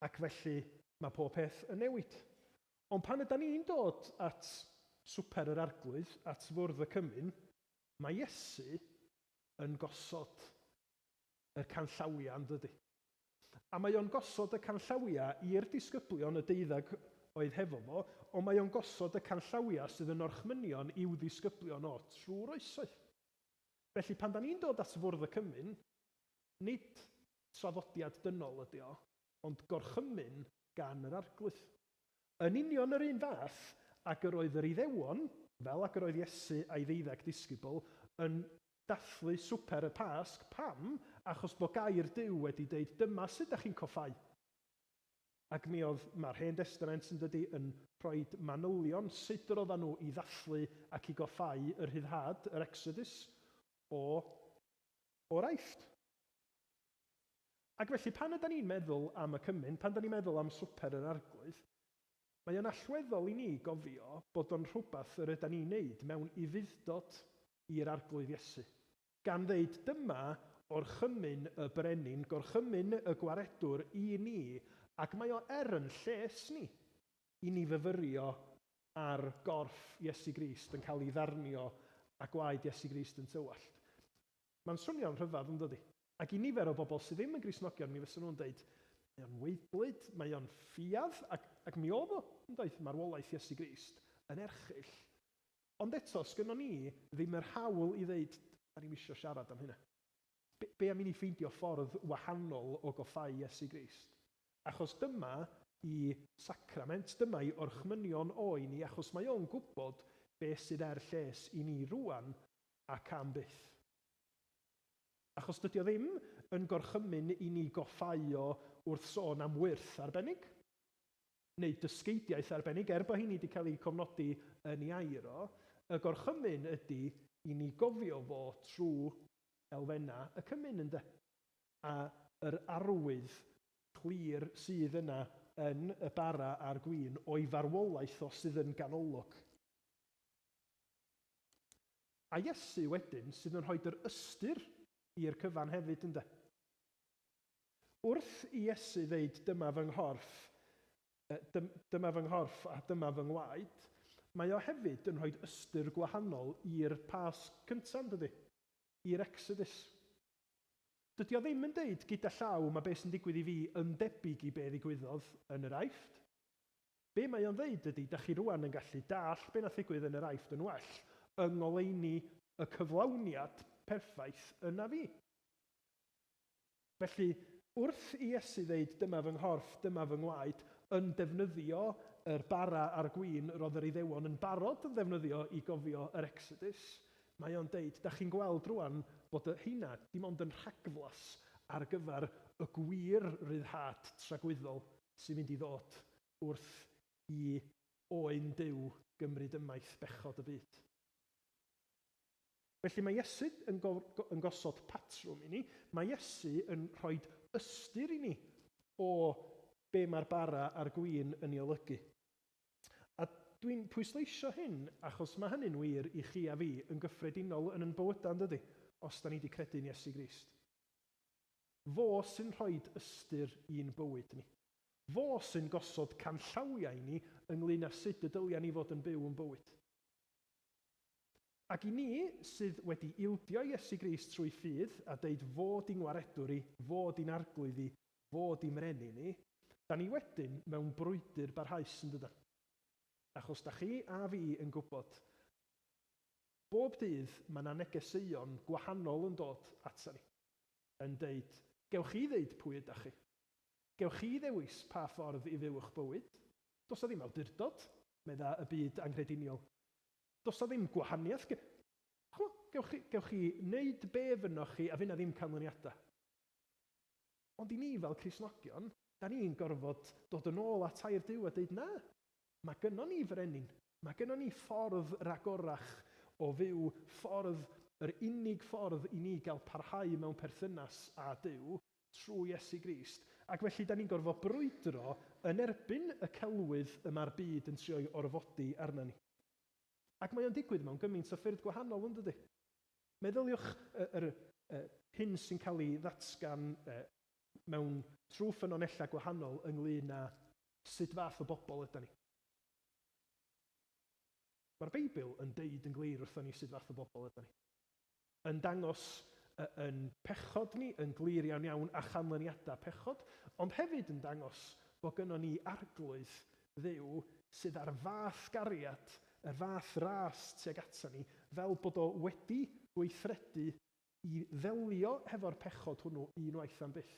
Ac felly, mae pob peth yn newid. Ond pan ydyn ni'n dod at swper yr arglwydd, at fwrdd y Cymyn, mae Iesu yn gosod y canllawia yn dydy. A mae o'n gosod y canllawia i'r disgyblion y 12 oedd hefo fo, ond mae o'n gosod y canllawia sydd yn orchmynion i'w ddisgyblion o trwy'r oesoedd. Felly pan da ni'n dod at fwrdd y Cymyn, nid traddodiad dynol ydi o, ond gorchymyn gan yr arglwydd. Yn union yr un fath ac yr oedd yr Iddewon, fel ac yr oedd Iesu a'i 12 disgybl, yn dathlu swper y Pasg, pam? Achos bod gair Duw wedi deud, dyma sut ydych chi'n coffau. Ac mi oedd mae'r Hen Testament yn dydy yn rhoi manylion sut roeddan nhw i ddathlu ac i goffau yr rhyddhad, yr Exodus, o'r Aifft. Ac felly pan ydyn ni'n meddwl am y Cymyn, pan ydyn ni'n meddwl am swper yr arglwydd, mae o'n allweddol i ni gofio bod o'n rhywbeth yr ydyn ni'n neud mewn i fuddod i'r arglwydd Iesu. Gan ddeud dyma orchymyn y brenin, gorchymyn y gwaredwr i ni, ac mae o yn lles ni i ni fyfyrio ar gorff Iesu Grist yn cael ei ddarnio a gwaed Iesu Grist yn tywallt. Mae'n swnio'n rhyfedd yn dydy. Ac i nifer o bobl sydd ddim yn Gristnogion, mi fysa nhw'n dweud, mae o'n weiblyd, mae o'n ffiadd, ac mi oedd o, yn dweud, marwolaeth Iesu Grist yn erchyll. Ond eto, sgynnon ni ddim yr hawl i ddeud, a ni'n eisiau siarad am hynna. Be am i ni ffeindio ffordd wahanol o goffau Iesu Grist? Achos dyma i sacrament, dyma i orchmynion o i ni, achos mae o'n gwybod beth sydd lles i ni rwan, ac am byth. Achos dydy o ddim yn gorchymyn i ni goffao wrth sôn am wyrth arbennig, neu dysgeidiaeth arbennig, bod hynny wedi cael ei cofnodi yn ei airo, y gorchymyn ydy i ni gofio fo trwy elfenna y cymyn ynde. A yr arwydd clir sydd yna yn y bara a'r gwin o'i farwolaeth o sydd yn ganolog. A Iesu wedyn sydd yn rhoi'r ystyr i'r cyfan hefyd ynde. Wrth i Iesu ddeud dyma fy nghorff a dyma fy ngwaed, mae o hefyd yn rhoi ystyr gwahanol i'r Pasg cyntaf dydy, i'r Exodus. Dydy o ddim yn deud gyda llaw mae beth sy'n digwydd i fi yn debyg i be ddigwyddodd yn yr Aifft. Be mae o'n ddeud ydy, da chi rwan yn gallu dall be nath ddigwydd yn yr Aifft yn well, yng ngoleuni y cyflawniad perffaith yna fi. Felly, wrth i Iesu ddeud dyma fy nghorff, dyma fy ngwaed, yn defnyddio yr bara a'r gwin roedd yr Iddewon yn barod yn ddefnyddio i gofio yr Exodus, mae o'n deud, da chi'n gweld rwan bod hynna dim ond yn rhagflas ar gyfer y gwir ryddhad tragwyddol sy'n mynd i ddod wrth i oen Duw gymryd ymaith bechod y byd. Felly mae Iesu yn gosod patrwm i ni, mae Iesu yn rhoi ystyr i ni o be mae'r bara a'r gwin yn ei olygu. A dwi'n pwysleisio hyn achos mae hynny'n wir i chi a fi yn gyffredinol yn bywyda dydy, os da ni wedi credu'n Iesu Grist. Fo sy'n rhoi ystyr i'n bywyd ni. Fo sy'n gosod canllawiau ni ynglyn â sut y dyliau ni fod yn byw yn bywyd. Ac i ni sydd wedi ildio Iesu Grist trwy ffydd a deud fod i'n ngwaredwr i, fod i'n arglwydd i, fod i'n mrenu ni, da ni wedyn mewn brwydr barhaus yn dydan. Achos da chi a fi yn gwybod, bob dydd mae yna negeseuon gwahanol yn dod ata ni, yn deud, gewch chi ddeud pwy ydych chi. Gewch chi ddewis pa ffordd i fyw eich bywyd. Does o ddim awdurdod, medda y byd anghrediniol. Does o ddim gwahaniaeth. Gewch chi wneud be fynoch chi a fyna ddim canlyniadau. Ond i ni fel Cristnogion, da ni'n gorfod dod yn ôl at tair Duw a dweud na. Mae gynnon ni frenin. Mae gynnon ni ffordd ragorach o fyw, yr unig ffordd i ni gael parhau mewn perthynas â Duw trwy Iesu Grist. Ac felly da ni'n gorfod brwydro yn erbyn y celwydd y mae'r byd yn trio orfodi arna ni. Ac mae o'n digwydd mewn gymaint o ffyrdd gwahanol yn dydy. Meddyliwch hyn sy'n cael ei ddatgan mewn trwy ffynonellau gwahanol ynglyn â sut fath o bobl ydyn ni. Mae'r Beibl yn deud yn glir wrthon ni sut fath o bobl ydyn ni. Yn dangos yn pechod ni, yn glir iawn a chanlyniadau pechod, ond hefyd yn dangos bod gynnon ni arglwydd Dduw sydd ar fath gariad, yr fath ras tuag ata ni, fel bod o wedi gweithredu i ddelio hefo'r pechod hwnnw unwaith am byth.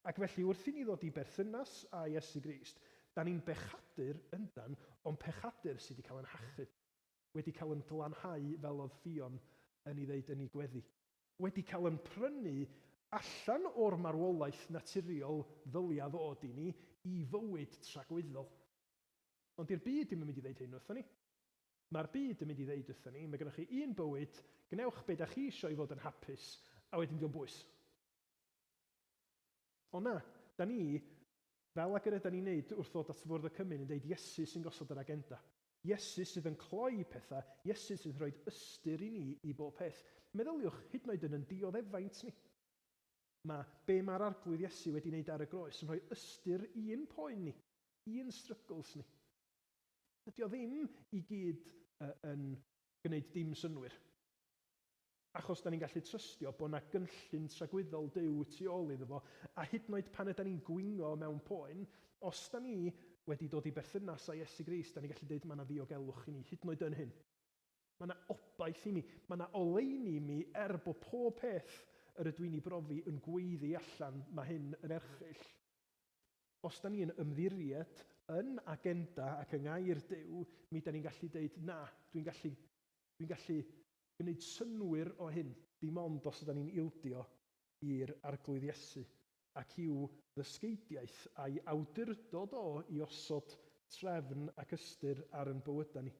Ac felly wrth i ni ddod i berthynas â Iesu Grist, da ni'n bechadur yndan, ond pechadur sydd wedi cael yn hachub, wedi cael yn glanhau fel oedd Ffion yn ei ddeud yn ei gweddi. Wedi cael yn prynu allan o'r marwolaeth naturiol ddylia ddod i ni i fywyd tragwyddol. Ond i'r byd ddim yn mynd i ddeud hyn wrthon ni. Mae'r byd yn mynd i ddeud wrthon ni, mae gennych chi un bywyd, gnewch beth ydych chi eisiau i fod yn hapus, a wedyn di'n bwys. Ond na, da ni, fel ag yr ydyn ni'n neud wrth ddod at Fwrdd y Cymyn yn deud Iesu sy'n gosod yr agenda. Iesu sydd yn cloi pethau, Iesu sydd yn rhoi ystyr i ni i bob peth. Meddyliwch, hyd yn oed yn dioddefaint ni. Be mae'r arglwydd Iesu wedi wneud ar y groes yn rhoi ystyr i'n poen ni, i'n strygls ni. Dydy o ddim i gyd yn gwneud dim synwyr. Achos da ni'n gallu trystio bod yna gynllun tragwyddol Duw tu ôl iddo fo, a hyd yn oed pan ydyn ni'n gwingo mewn poen, os da ni wedi dod i berthynas â Iesu Grist, da ni'n gallu dweud mae yna ddiogelu i ni, hyd yn oed yn hyn. Mae yna obaith i mi, mae yna oleuni mi bod pob peth yr ydw i'n ei brofi yn gweiddi allan, mae hyn yn erchyll. Os da ni'n ymddiried yn agenda ac yng ngair Duw, mi da ni'n gallu dweud, na, dwi'n gallu gwneud synwyr o hyn, dim ond os ydym ni'n ildio i'r arglwydd Iesu, ac i'w ddysgeidiaeth a'i awdurdod o i osod trefn ac ystyr ar yn bywydau ni.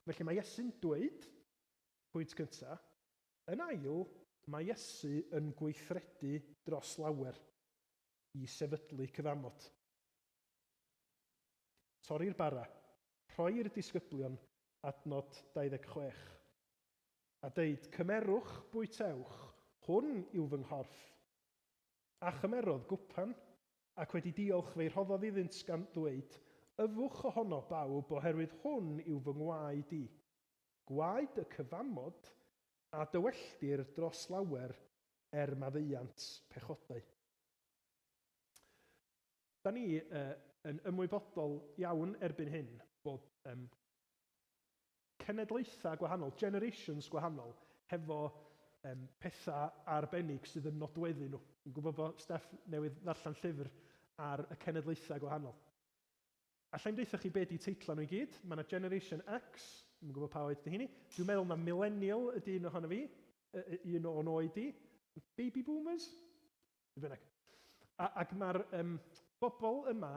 Felly mae Iesu'n dweud, pwynt cyntaf, yn ail, mae Iesu yn gweithredu dros lawer i sefydlu cyfamod. Torri'r bara, rhoi'r disgyblion adnod 26, a deud, cymerwch bwytewch, hwn yw fy nghorff. A chymerodd gwpan, ac wedi diolch fe rhoddodd iddynt gan ddweud, yfwch ohono bawb oherwydd hwn yw fy ngwaed i. Gwaed y cyfamod a dywelldir dros lawer maddeuant pechodau. Da ni yn ymwybodol iawn erbyn hyn bod cenedlaethau gwahanol, generations gwahanol, hefo pethau arbennig sydd yn nodweddu nhw. Dwi'n gwybod bod Steff newydd ddarllen llyfr ar y cenedlaethau gwahanol. Allai'n deitha chi be di teitlau nhw i gyd. Mae yna Generation X, dwi'n gwybod pa oed di hynny. Dwi'n meddwl na Millennial ydy un ohono fi, un o'n oed i. Baby Boomers? Ac mae'r bobl yma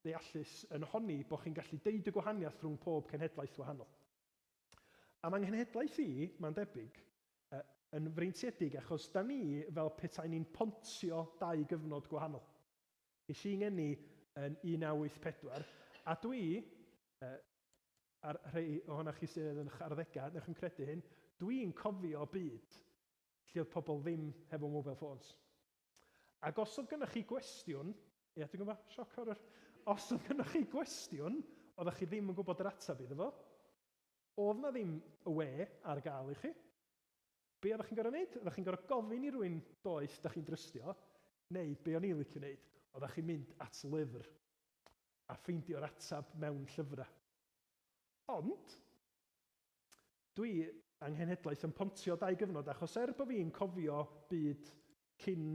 ddeallus yn honni bod chi'n gallu deud y gwahaniaeth rhwng pob cenhedlaeth wahanol. A mae'n cenhedlaeth i, mae'n debyg, yn freintiedig achos da ni fel petai ni'n pontio 2 gyfnod gwahanol. Is i'n ngeni yn 1984, a dwi, ar rhai ohonoch chi sydd yn eich arddegau, newch yn credu hyn, dwi'n cofio byd lle oedd pobl ddim hefo mobile phones. Ac os oedd gennych chi gwestiwn, dwi'n gwybod, sioc horror, os oedd gennych chi gwestiwn, oeddech chi ddim yn gwybod yr atab iddo fo, oedd na ddim y we ar gael i chi. Be oeddech chi'n gorau wneud? Oeddech chi'n gorau gofyn i rywun doeth da chi'n drystio, neu be o'n i'n licio wneud, oeddech chi'n mynd at lyfr a ffeindio'r atab mewn llyfrau. Ond, dwi anghenhedlaeth yn pontio 2 gyfnod, achos bod fi'n cofio byd cyn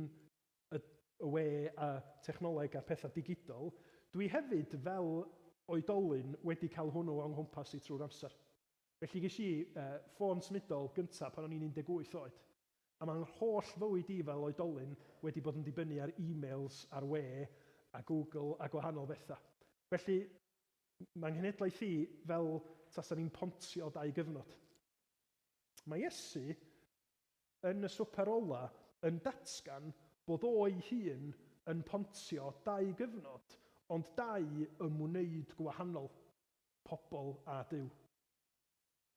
y we a technoleg a pethau digidol, dwi hefyd fel oedolyn wedi cael hwnnw o'n nghwmpas i trwy'r amser. Felly ges i ffôn symudol gyntaf pan o'n i'n 18 oed. A mae'n holl fywyd i fel oedolyn wedi bod yn dibynnu ar e-mails, ar we, a Google, a gwahanol bethau. Felly, mae'n nghenedlaeth i fel tasa ni'n pontio 2 gyfnod. Mae Iesu yn y swper ola yn datgan bod o'i hun yn pontio 2 gyfnod, ond 2 ymwneud gwahanol, pobl a Duw.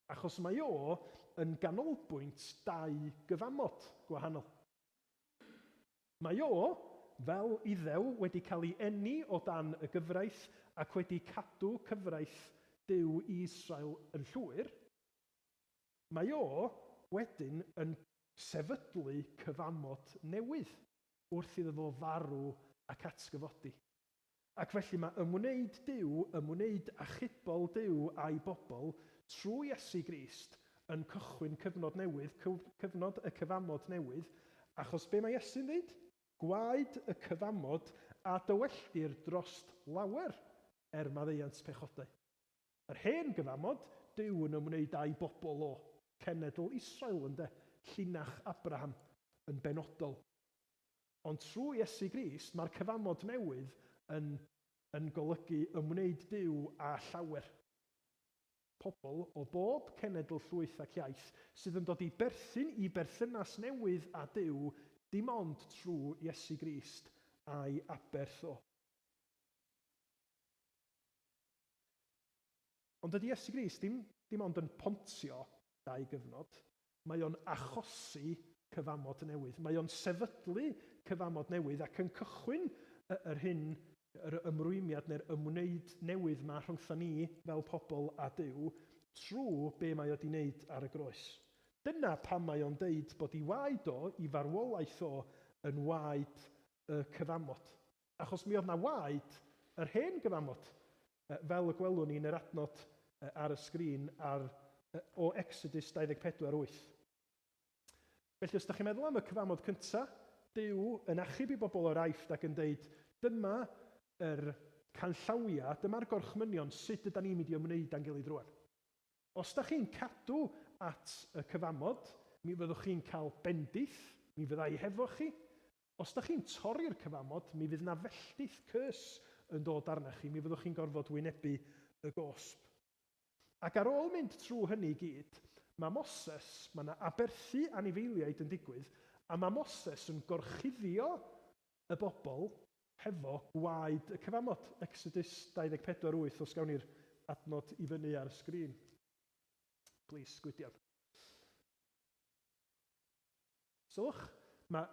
Achos mae o yn ganolbwynt 2 gyfamod gwahanol. Mae o, fel Iddew, wedi cael ei eni o dan y gyfraith ac wedi cadw cyfraith Duw i Israel yn llwyr. Mae o wedyn yn sefydlu cyfamod newydd wrth iddo fo farw ac atgyfodi. Ac felly mae ymwneud Duw, ymwneud achubol Duw a'i bobl trwy Iesu Grist yn cychwyn cyfnod newydd, cyfnod y cyfamod newydd, achos be mae Iesu'n dweud? Gwaed y cyfamod a dywelldir dros lawer maddeuant pechodau. Yr hen gyfamod, Duw yn ymwneud â'i bobl o cenedl Israel, llinach Abraham yn benodol. Ond trwy Iesu Grist, mae'r cyfamod newydd yn golygu ymwneud Duw a llawer. Pobl o bob cenedl llwyth ac iaith sydd yn dod i berthyn i berthynas newydd a Duw dim ond trwy Iesu Grist a'i aberth o. Ond ydy Iesu Grist dim ond yn pontio 2 gyfnod, mae o'n achosi cyfamod newydd. Mae o'n sefydlu cyfamod newydd ac yn cychwyn yr ymrwymiad neu'r ymwneud newydd mae rhwngthon ni fel pobl a Duw trwy be mae o wedi wneud ar y groes. Dyna pam mae o'n deud bod ei waed o, ei farwolaeth o, yn waed y cyfamod. Achos mi oedd na waed yr hen gyfamod, fel y gwelwn ni yn yr adnod ar y sgrin o Exodus 24:8. Felly, os da chi'n meddwl am y cyfamod cyntaf, Duw yn achub i bobl o'r Aifft ac yn deud, dyma yr canllawia, dyma'r gorchmynion, sut ydym ni'n mynd i ymwneud â'n gilydd rwan. Dyma Os da chi'n cadw at y cyfamod, mi fyddwch chi'n cael bendith, mi fydda i hefo chi. Os da chi'n torri'r cyfamod, mi fydd na felltith cys yn dod arnach chi, mi fyddwch chi'n gorfod wynebu y gosb. Ac ar ôl mynd trwy hynny i gyd, mae Moses, mae yna aberthu anifeiliaid yn digwydd, a mae Moses yn gorchuddio y bobl hefo gwaed y cyfamod. Exodus 24:8, os gawn ni'r adnod i fyny ar y sgrin. Please, sgwydion. Sylwch, mae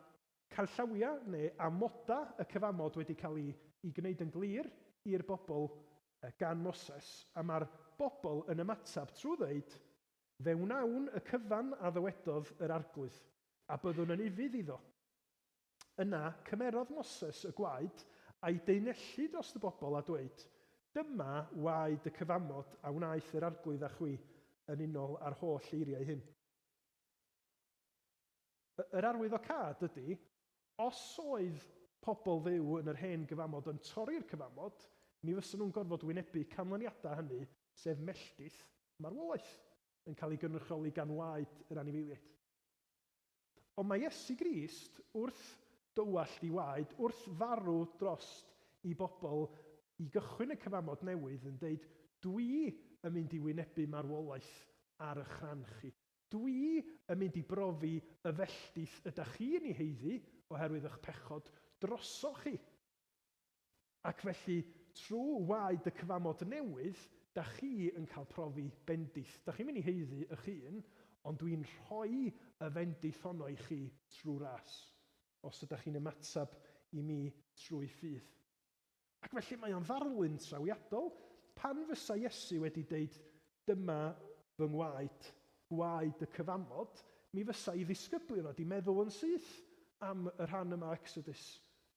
canllawia neu amoda y cyfamod wedi cael ei gwneud yn glir i'r bobl gan Moses, a mae'r bobl yn ymatab trwy ddweud, fe wnawn y cyfan a ddywedodd yr arglwydd, a byddwn yn ufudd iddo. Yna, cymerodd Moses y gwaed a'i deinellu dros y bobl a dweud, dyma waed y cyfamod a wnaeth yr arglwydd a chwi yn unol ar holl eiriau hyn. Yr arwyddocad ydy, os oedd pobl dduw yn yr hen gyfamod yn torri'r cyfamod, mi fysa nhw'n gorfod wynebu canlyniadau hynny, sef melltith marwolaeth, yn cael ei gynrychioli gan waed yr anifeiliaid. Ond mae Iesu Grist, wrth dywallt i waed, wrth farw drost i bobl i gychwyn y cyfamod newydd, yn deud, dwi yn mynd i wynebu marwolaeth ar y chran chi. Dwi yn mynd i brofi y felltith ydych chi'n ei heiddi oherwydd eich pechod drosoch chi. Ac felly, trwy waed y cyfamod newydd, da chi yn cael profi bendith. Da chi'n mynd i heiddi eich hun, ond dwi'n rhoi y bendith honno i chi trwy ras, os ydych chi'n ymatab i mi trwy ffydd. Ac felly mae o'n ddarlun trawiadol, pan fysa Iesu wedi deud, dyma fy ngwaed, gwaed y cyfamod, mi fysa i ddisgyblion o di meddwl yn syth am y rhan yma Exodus.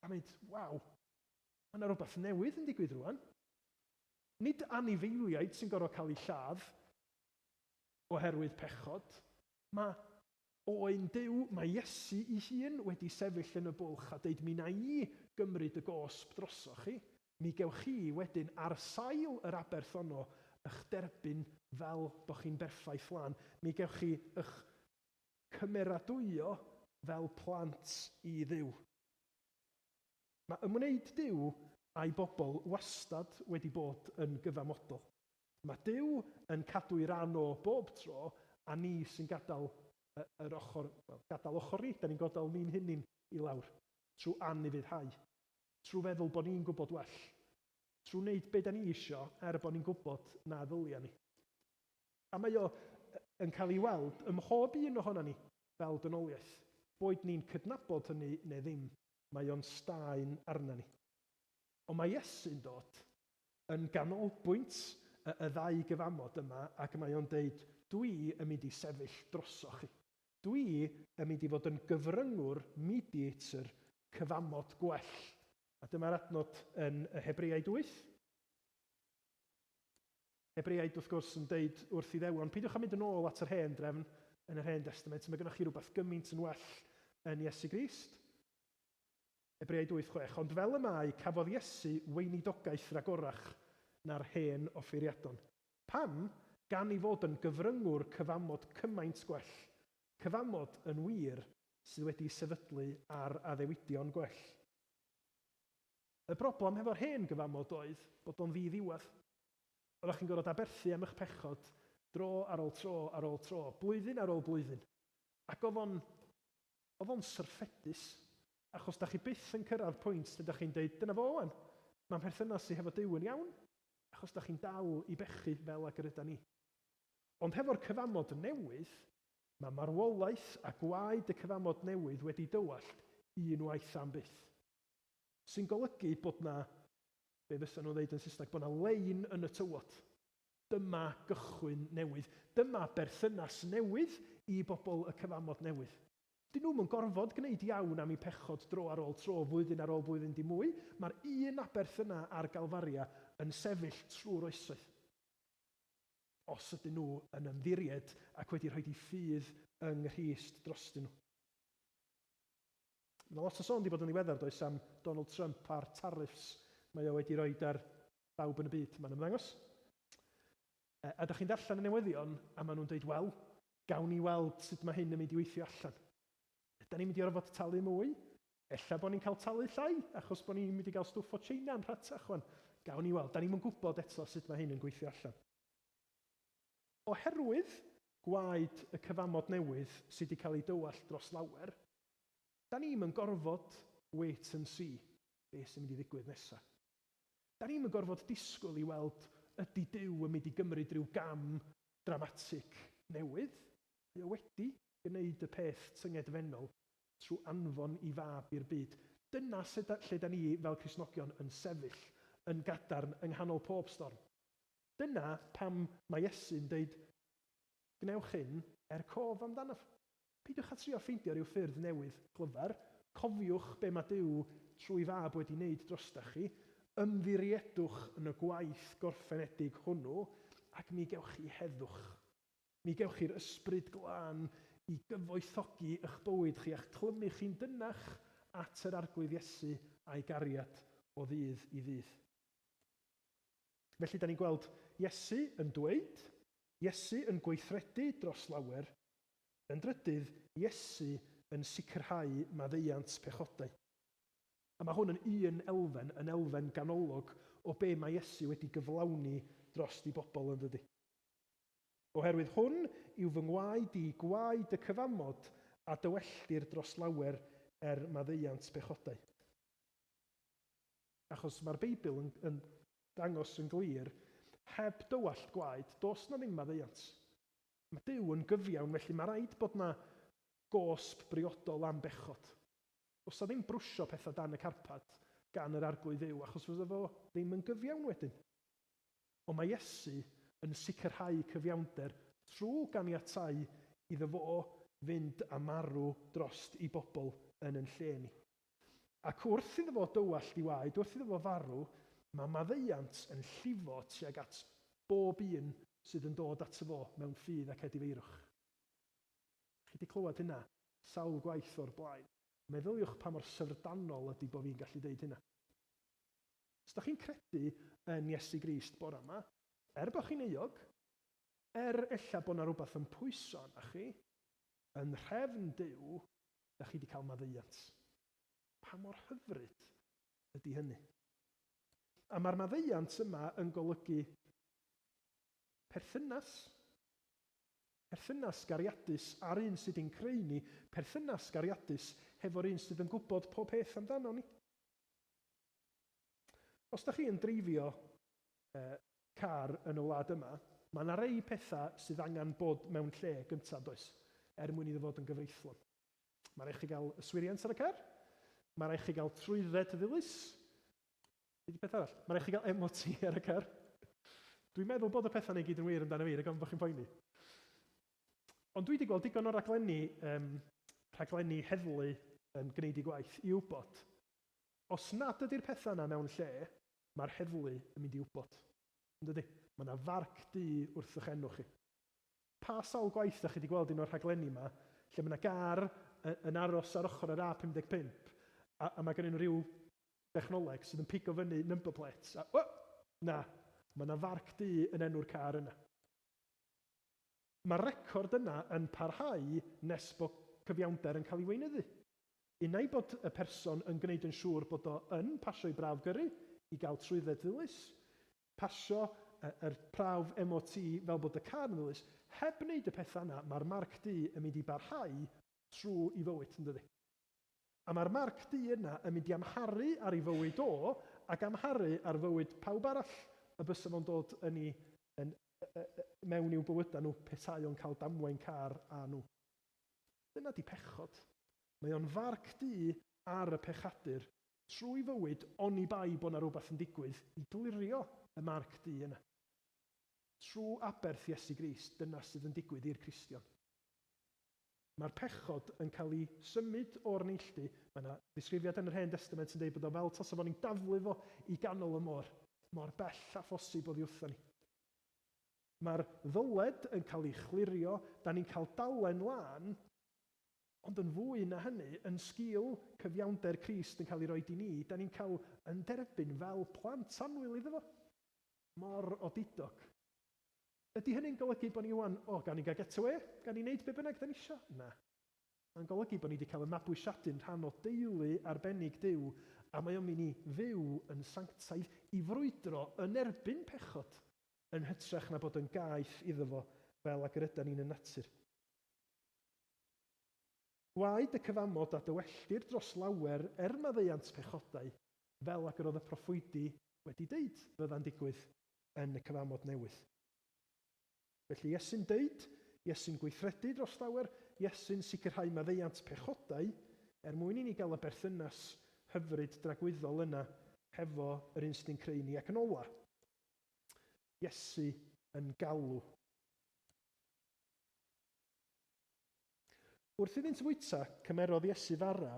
A mynd, waw, mae yna rhywbeth newydd yn digwydd rwan. Nid anifeiliaid sy'n gorfod cael ei lladd oherwydd pechod. Mae oen Duw, mae Iesu ei hun wedi sefyll yn y bwlch a deud, mi na i gymryd y gosb drosoch chi. Mi gewch chi wedyn ar sail yr aberth honno eich derbyn fel bod chi'n berffaith lan. Mi gewch chi eich cymeradwyo fel plant i Dduw. Mae ymwneud Duw a'i bobl wastad wedi bod yn gyfamodol. Mae Duw yn cadw i ran o bob tro, a ni sy'n gadael ochor i, da ni'n gadael ni'n hynny'n i lawr, trwy anifuddhau, trwy feddwl bod ni'n gwybod well, trwy wneud be da ni isio, bod ni'n gwybod na ddylia ni. A mae o yn cael ei weld ym mhob un ohono ni fel dynoliaeth, boed ni'n cydnabod hynny neu ddim, mae o'n staen arna ni. Ond mae Iesu'n dod yn ganolbwynt y ddau gyfamod yma, ac mae o'n deud, dwi yn mynd i sefyll drosoch chi. Dwi yn mynd i fod yn gyfryngwr mediator cyfamod gwell. A dyma'r adnod yn Hebreaid 8. Hebreaid, wrth gwrs, yn deud wrth i ddewon, peidiwch a mynd yn ôl at yr hen drefn yn yr hen testament, mae gennych chi rhywbeth gymaint yn well yn Iesu Grist. Hebreaid 8:6. Ond fel y mae, cafodd Iesu weinidogaeth ragorach na'r hen offeiriadon. Pam? Gan i fod yn gyfryngwr cyfamod cymaint gwell. Cyfamod yn wir sydd wedi sefydlu ar addewidion gwell. Y broblem hefo'r hen gyfamod oedd bod o'n ddiddiwedd. Oeddech chi'n gorfod aberthu am eich pechod dro ar ôl tro ar ôl tro, blwyddyn ar ôl blwyddyn. Ac oedd o'n syrffedus, achos da chi byth yn cyrraedd pwynt lle da chi'n deud, dyna fo wan, mae'n perthynas i hefo Duw yn iawn, achos da chi'n dal i bechu fel ag yr ydyn ni. Ond hefo'r cyfamod newydd, mae marwolaeth a gwaed y cyfamod newydd wedi dywallt unwaith am byth. Sy'n golygu bod na, be fysa nhw'n dweud yn Saesneg, bod na lein yn y tywod. Dyma gychwyn newydd. Dyma berthynas newydd i bobl y cyfamod newydd. Dyn nhw'n yn gorfod gwneud iawn am eu pechod dro ar ôl tro, flwyddyn ar ôl blwyddyn di mwy. Mae'r un aberth yna ar Galfaria yn sefyll trwy'r oesoedd. Os ydyn nhw yn ymddiried ac wedi rhoi ffydd yng Nghrist drostyn nhw. Mae lot o sôn wedi bod yn ddiweddar does am Donald Trump a'r tariffs mae o wedi rhoi ar bawb yn y byd. Mae'n ymddangos. A da chi'n darllen y newyddion, a maen nhw'n dweud, wel, gawn ni weld sut mae hyn yn mynd i weithio allan. Da ni'n mynd i orfod talu mwy, ella bod ni'n cael talu llai, achos bod ni'n mynd i gael stwff o China yn rhatach. Gawn ni weld, da ni'n gwybod eto sut mae hyn yn gweithio allan. Oherwydd gwaed y cyfamod newydd sydd wedi cael ei dywall dros lawer, da ni'n gorfod wait and see beth sy'n mynd i ddigwydd nesaf. Da ni'n gorfod disgwyl i weld ydy Duw yn mynd i gymryd rhyw gam dramatig newydd. Mae o wedi gwneud y peth tyngedfennol trwy anfon i fab i'r byd. Dyna lle da ni fel Cristnogion yn sefyll, yn gadarn yng nghanol pob storm. Dyna pam mae Iesu'n deud, gnewch hyn cof amdano. Peidiwch a trio ffeindio rhyw ffyrdd newydd glyfar. Cofiwch be mae Duw trwy fab wedi wneud drostach chi. Ymddiriedwch yn y gwaith gorffenedig hwnnw, ac mi gewch chi heddwch. Mi gewch chi'r ysbryd glân i gyfoethogi eich bywyd chi a'ch clymu chi'n dynach at yr arglwydd Iesu a'i gariad o ddydd i ddydd. Felly, da ni'n gweld Iesu yn dweud, Iesu yn gweithredu dros lawer, yn drydydd, Iesu yn sicrhau maddeuant pechodau. A mae hwn yn elfen ganolog o be mae Iesu wedi gyflawni dros di bobl yn dydy. Oherwydd hwn yw fy ngwaed i gwaed y cyfamod a dywelldir dros lawer maddeuant pechodau. Achos mae'r Beibl yn dangos yn glir, heb dywallt gwaed, dos na ddim maddeuant. Mae Duw yn gyfiawn, felly mae rhaid bod na gosb briodol am bechod. Os na ddim brwsio pethau dan y carpad gan yr arglwydd Dduw, achos fydd fo ddim yn gyfiawn wedyn. Ond mae Iesu yn sicrhau cyfiawnder trwy ganiatáu iddo fo fynd a marw drost i bobl yn lle ni. Ac wrth iddo fo dywallt i waed, wrth iddo fo farw, mae maddeuant yn llifo tuag at bob un sydd yn dod at fo mewn ffydd ac edifeirwch. Chi wedi clywed hynna sawl gwaith o'r blaen. Meddyliwch pa mor syfrdanol ydy bod fi'n gallu deud hynna. Os da chi'n credu yn Iesu Grist bore yma, bod chi'n euog, ella bod na rhywbeth yn pwyso arna chi, yn nhrefn Duw, da chi wedi cael maddeuant. Pa mor hyfryd ydy hynny? A mae'r maddeuant yma yn golygu perthynas. Perthynas gariadus ar un sydd yn creu ni, perthynas gariadus hefo'r un sydd yn gwybod pob peth amdano ni. Os da chi yn dreifio car yn y wlad yma, mae yna rei pethau sydd angen bod mewn lle gyntaf, does, mwyn iddo fod yn gyfreithlon. Mae rhaid chi gael yswiriant ar y car, mae rhaid chi gael trwydded y ddilys, beth arall, mae rhaid chi gael MOT ar y car. Dwi'n meddwl bod y pethau neu gyd yn wir amdano fi, rhaid bod chi'n poeni. Ond dwi wedi gweld digon o rhaglenni heddlu yn gwneud i gwaith i wybod. Os nad ydy'r pethau yna mewn lle, mae'r heddlu yn mynd i wybod. Ynddi? Mae yna farc du wrth eich enw chi. Pa sawl gwaith da chi wedi gweld un o'r rhaglenni yma, lle mae yna gar yn aros ar ochr yr A55, a mae gen nhw rhyw dechnoleg sydd yn pigo fyny number plates. Na, mae yna farc du yn enw'r car yna. Mae'r record yna yn parhau nes bod cyfiawnder yn cael ei weinyddu. Unai bod y person yn gwneud yn siŵr bod o yn pasio i braf gyrru i gael trwydded ddilys, pasio yr prawf MOT fel bod y car yn ddilys, heb wneud y pethau yna, mae'r marc du yn mynd i barhau trwy i fywyd, yn dydi? A mae'r marc du yna yn mynd i amharu ar ei fywyd o, ac amharu ar fywyd pawb arall y bys fo'n dod mewn i'w bywydau nhw, petai o'n cael damwain car a nhw. Dyna di pechod. Mae o'n farc du ar y pechadur trwy fywyd oni bai bod na rhywbeth yn digwydd i glirio y marc du yna. Trwy aberth Iesu Grist, dyna sydd yn digwydd i'r Cristion. Mae'r pechod yn cael ei symud o'r neilltu. Mae yna ddisgrifiad yn yr Hen Testament yn dweud bod o fel tasa fo'n ni'n daflu fo i ganol y môr. Mor bell a phosib oddi wrthon ni. Mae'r ddyled yn cael ei chlirio, da ni'n cael dalen lan, ond yn fwy na hynny, yn sgil cyfiawnder Crist yn cael ei roi i ni, da ni'n cael yn derbyn fel plant annwyl iddo fo. Mor odidog. Ydy hynny'n golygu bod ni wan, gan ni gael get away? Gan ni wneud be bynnag da ni isio? Na. Mae'n golygu bod ni wedi cael y mabwysiadu'n rhan o deulu arbennig Duw, a mae o'n mynd i fyw yn sanctaidd i frwydro yn erbyn pechod, yn hytrach na bod yn gaeth iddo fo fel ag yr ydyn ni'n y natur. Gwaed y cyfamod a dywelldir dros lawer maddeuant pechodau, fel ag yr oedd y proffwydi wedi deud fydda'n digwydd yn y cyfamod newydd. Felly Iesu'n deud, Iesu'n gweithredu dros lawer, Iesu'n sicrhau maddeuant pechodau, mwyn i ni gael y berthynas hyfryd dragwyddol yna hefo yr un sy'n creu ni ac yn ola. Iesu yn galw. Wrth iddynt fwyta, cymerodd Iesu fara,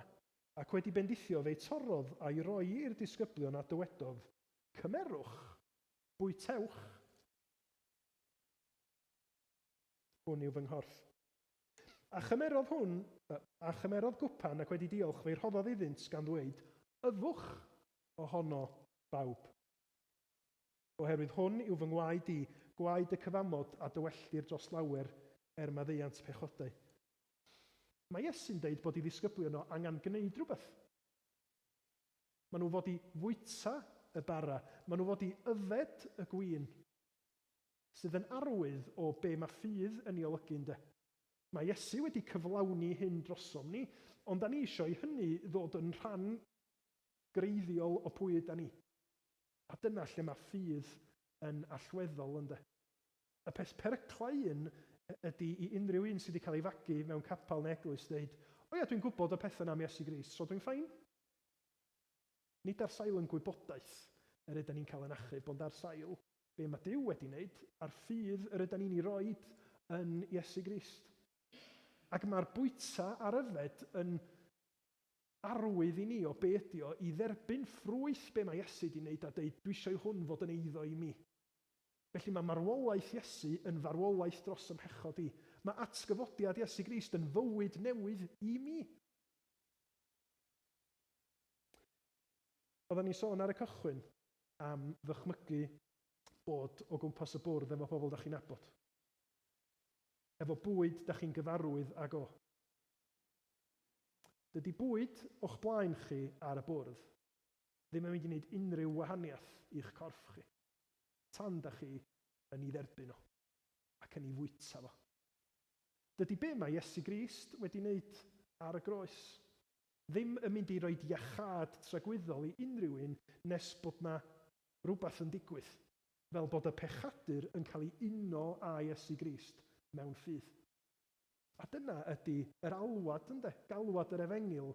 ac wedi bendithio fe'i torodd a'i roi i'r disgyblion a dywedodd, cymerwch, bwytewch. Hwn yw fy nghorff. A chymerodd gwpan ac wedi diolch fe'i rhoddodd iddynt gan ddweud, yfwch ohono bawb. Oherwydd hwn yw fy ngwaed i, gwaed y cyfamod a dywelldir dros lawer maddeuant pechodau. Mae Iesu'n deud bod i ddisgyblion nhw angen gwneud rhywbeth. Maen nhw fod i fwyta y bara, maen nhw fod i yfed y gwin, sydd yn arwydd o be mae ffydd yn ei olygu ynde. Mae Iesu wedi cyflawni hyn drosom ni, ond da ni eisiau hynny ddod yn rhan greiddiol o pwy yda ni. A dyna lle mae ffydd yn allweddol ynde. Y peth peryglau ydy i unrhyw un sydd wedi cael ei fagu mewn capal neu eglwys dweud, dwi'n gwybod y pethau am Iesu Grist, so dwi'n ffain. Nid ar sail yn gwybodaeth yr ydym ni'n cael yn achub, ond ar sail be mae Duw wedi wneud, a'r ffydd yr ydym ni'n ei roed yn Iesu Grist. Ac mae'r bwyta a'r yfed yn arwydd i ni o be ydy o i dderbyn ffrwyth be mae Iesu wedi wneud a dweud, dwi eisiau hwn fod yn eiddo i mi. Felly mae marwolaeth Iesu yn farwolaeth dros ymhechod i. Mae atgyfodiad Iesu Grist yn fywyd newydd i mi. Oedden ni'n sôn ar y cychwyn am ddychmygu bod o gwmpas y bwrdd efo pobl da chi'n nabod. Efo bwyd da chi'n gyfarwydd ag o. Dydy bwyd o'ch blaen chi ar y bwrdd ddim yn mynd i wneud unrhyw wahaniaeth i'ch corff chi. Tan da chi yn ei dderbyn o ac yn ei fwyta fo. Dydy be mae Iesu Grist wedi wneud ar y groes ddim yn mynd i roi iachad tragwyddol i unrhyw un nes bod na rhywbeth yn digwydd, fel bod y pechadur yn cael ei uno â Iesu Grist mewn ffydd. A dyna ydy yr alwad ynde, galwad yr Efengil,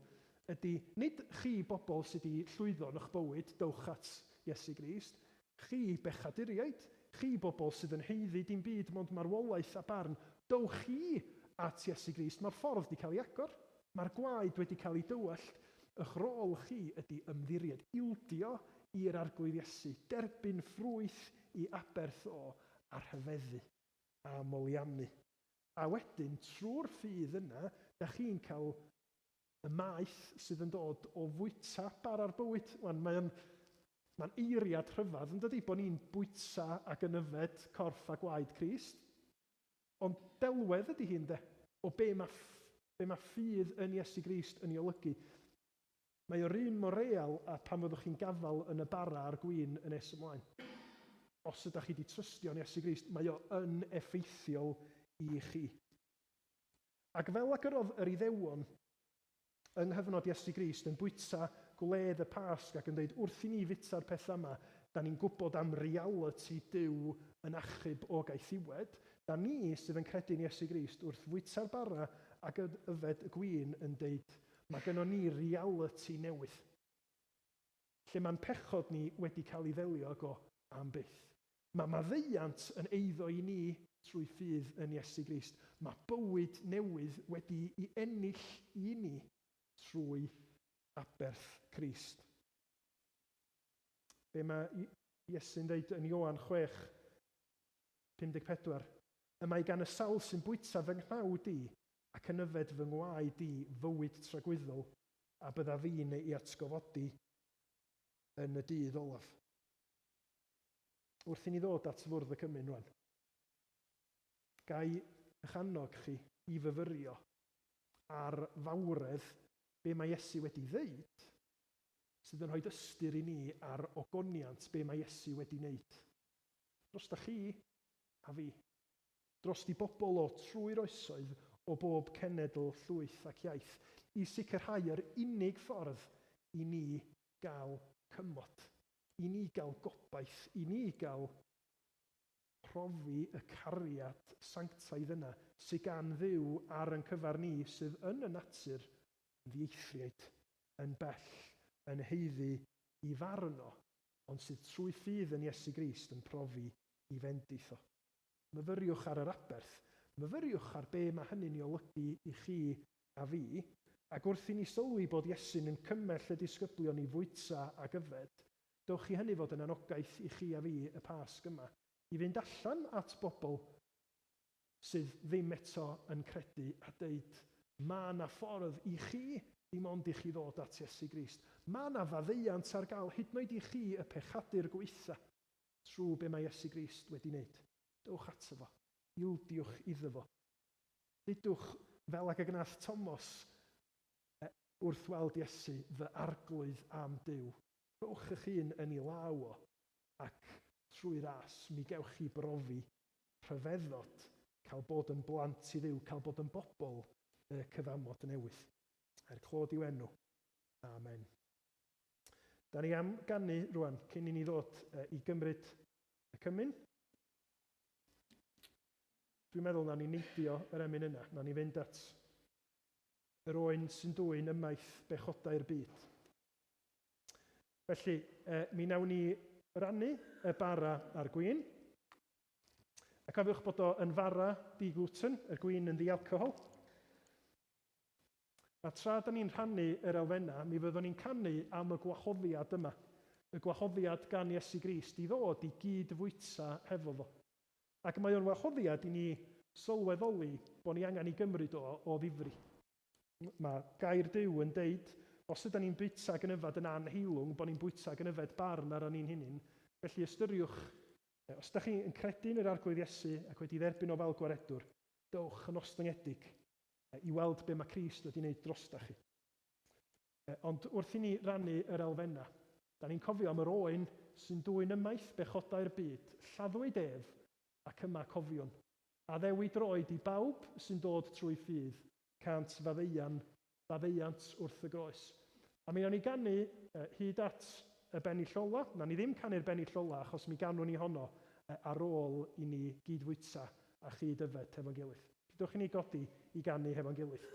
ydy nid chi bobl sydd wedi llwyddo yn eich bywyd, dowch at Iesu Grist, chi bechaduriaid, chi bobl sydd yn heiddi dim byd mond marwolaeth a barn, dowch chi at Iesu Grist. Mae'r ffordd wedi cael ei agor, mae'r gwaed wedi cael ei dywallt, eich rôl chi ydy ymddiried, ildio i'r arglwydd Iesu, derbyn ffrwyth i aberth o a rhyfeddu a moliannu. A wedyn, trwy'r ffydd yna, da chi'n cael y maeth sydd yn dod o fwyta bara'r bywyd. Mae'n eiriad rhyfedd yn dydi bod ni'n bwyta ac yn yfed corff a gwaed Crist, ond delwedd ydy hyn de, o be mae ffydd yn Iesu Grist yn ei olygu. Mae o'r un mor real a pan fyddwch chi'n gafal yn y bara a'r gwin yn nes ymlaen. Os ydych chi wedi trystio yn Iesu Grist, mae o yn effeithiol i chi. Ac fel ag yr oedd yr Iddewon yng nghyfnod Iesu Grist yn bwyta gwledd y Pasg ac yn dweud wrth i ni fita'r peth yma, da ni'n gwybod am reality Duw yn achub o gaethiwed, da ni sydd yn credu yn Iesu Grist wrth fwyta'r bara ac yfed y gwin yn dweud mae gennym ni reality newydd. Lle mae'n pechod ni wedi cael ei ddelio ag o am byth. Mae maddeuant yn eiddo i ni trwy ffydd yn Iesu Grist. Mae bywyd newydd wedi ei ennill i ni trwy aberth Crist. Be mae Iesu'n dweud yn Ioan 6:54, y mae gan y sawl sy'n bwyta fy nghnawd i ac yn yfed fy ngwaed i fywyd tragwyddol, a bydda fi'n ei atgofodi yn y dydd olaf. Wrth i ni ddod at fwrdd y cymun rwan. Gai eich annog chi i fyfyrio ar fawredd be mae Iesu wedi ddeud, sydd yn rhoi ystyr i ni ar ogoniant be mae Iesu wedi wneud. Dros da chi a fi. Dros di bobl o trwy'r oesoedd o bob cenedl, llwyth ac iaith, i sicrhau yr unig ffordd i ni gael cymod, i ni gael gobaith, i ni gael profi y cariad sanctaidd yna sydd gan Dduw ar yn cyfar ni sydd yn y natur yn ddieithriad, yn bell, yn heiddi i farno, ond sydd trwy ffydd yn Iesu Grist yn profi i fendith o. Myfyriwch ar yr aberth, myfyriwch ar be mae hynny'n ei olygu i chi a fi, ac wrth i ni sylwi bod Iesu'n yn cymell y disgyblion i fwyta a gyfed, dowch i hynny fod yn anogaeth i chi a fi y Pasg yma, i fynd allan at bobl sydd ddim eto yn credu a deud, mae yna ffordd i chi, dim ond i chi ddod at Iesu Grist. Mae yna faddeuant ar gael, hyd yn oed i chi y pechadur gweitha, trwy be mae Iesu Grist wedi wneud. Dowch ato fo, ildiwch iddo fo. Dydwch fel ag y gnaeth Thomas wrth weld Iesu, fy arglwydd am Duw. Rhowch eich hun yn ei law o, ac trwy ras, mi gewch chi brofi rhyfeddod, cael bod yn blant i Dduw, cael bod yn bobl cyfamod newydd. Clod i'w enw. Amen. Da ni am ganu rwan, cyn i ni ddod i gymryd y cymyn. Dwi'n meddwl na ni neidio yr emyn yna, na ni fynd at yr oen sy'n dwyn ymaith bechodau'r byd. Felly, mi nawn ni rannu y bara a'r gwin. A cofiwch bod o yn fara di-gluten, y gwin yn di-alcohol. A tra da ni'n rhannu yr elfennau, mi fyddwn ni'n canu am y gwahoddiad yma. Y gwahoddiad gan Iesu Grist i ddod i gyd-fwyta hefo fo. Ac mae o'n wahoddiad i ni sylweddoli bod ni angen i gymryd o ddifri. Mae gair Duw yn deud, os ydym ni'n bwyta ac yn yfed yn anheilwng, bod ni'n bwyta ac yn yfed barn ar ni'n hunin. Felly ystyriwch, os ydych chi'n credu yn yr arglwydd Iesu ac wedi dderbyn o fel gwaredwr, dowch yn ostyngedig i weld be mae Crist wedi wneud drosta chi. Ond wrth i ni rannu yr elfennau, da ni'n cofio am yr oen sy'n dwyn ymaith bechodau'r byd, lladdwyd ef ac yma cofion. A ddewid roed i bawb sy'n dod trwy ffydd, cant faddeuant wrth y groes. A mi nawn ni ganu hyd at y bennill ola. Na ni ddim canu'r bennill ola achos mi ganwn ni honno ar ôl i ni gydfwyta a chyd-yfed hefo'n gilydd. Dewch i ni godi i ganu hefo'n gilydd.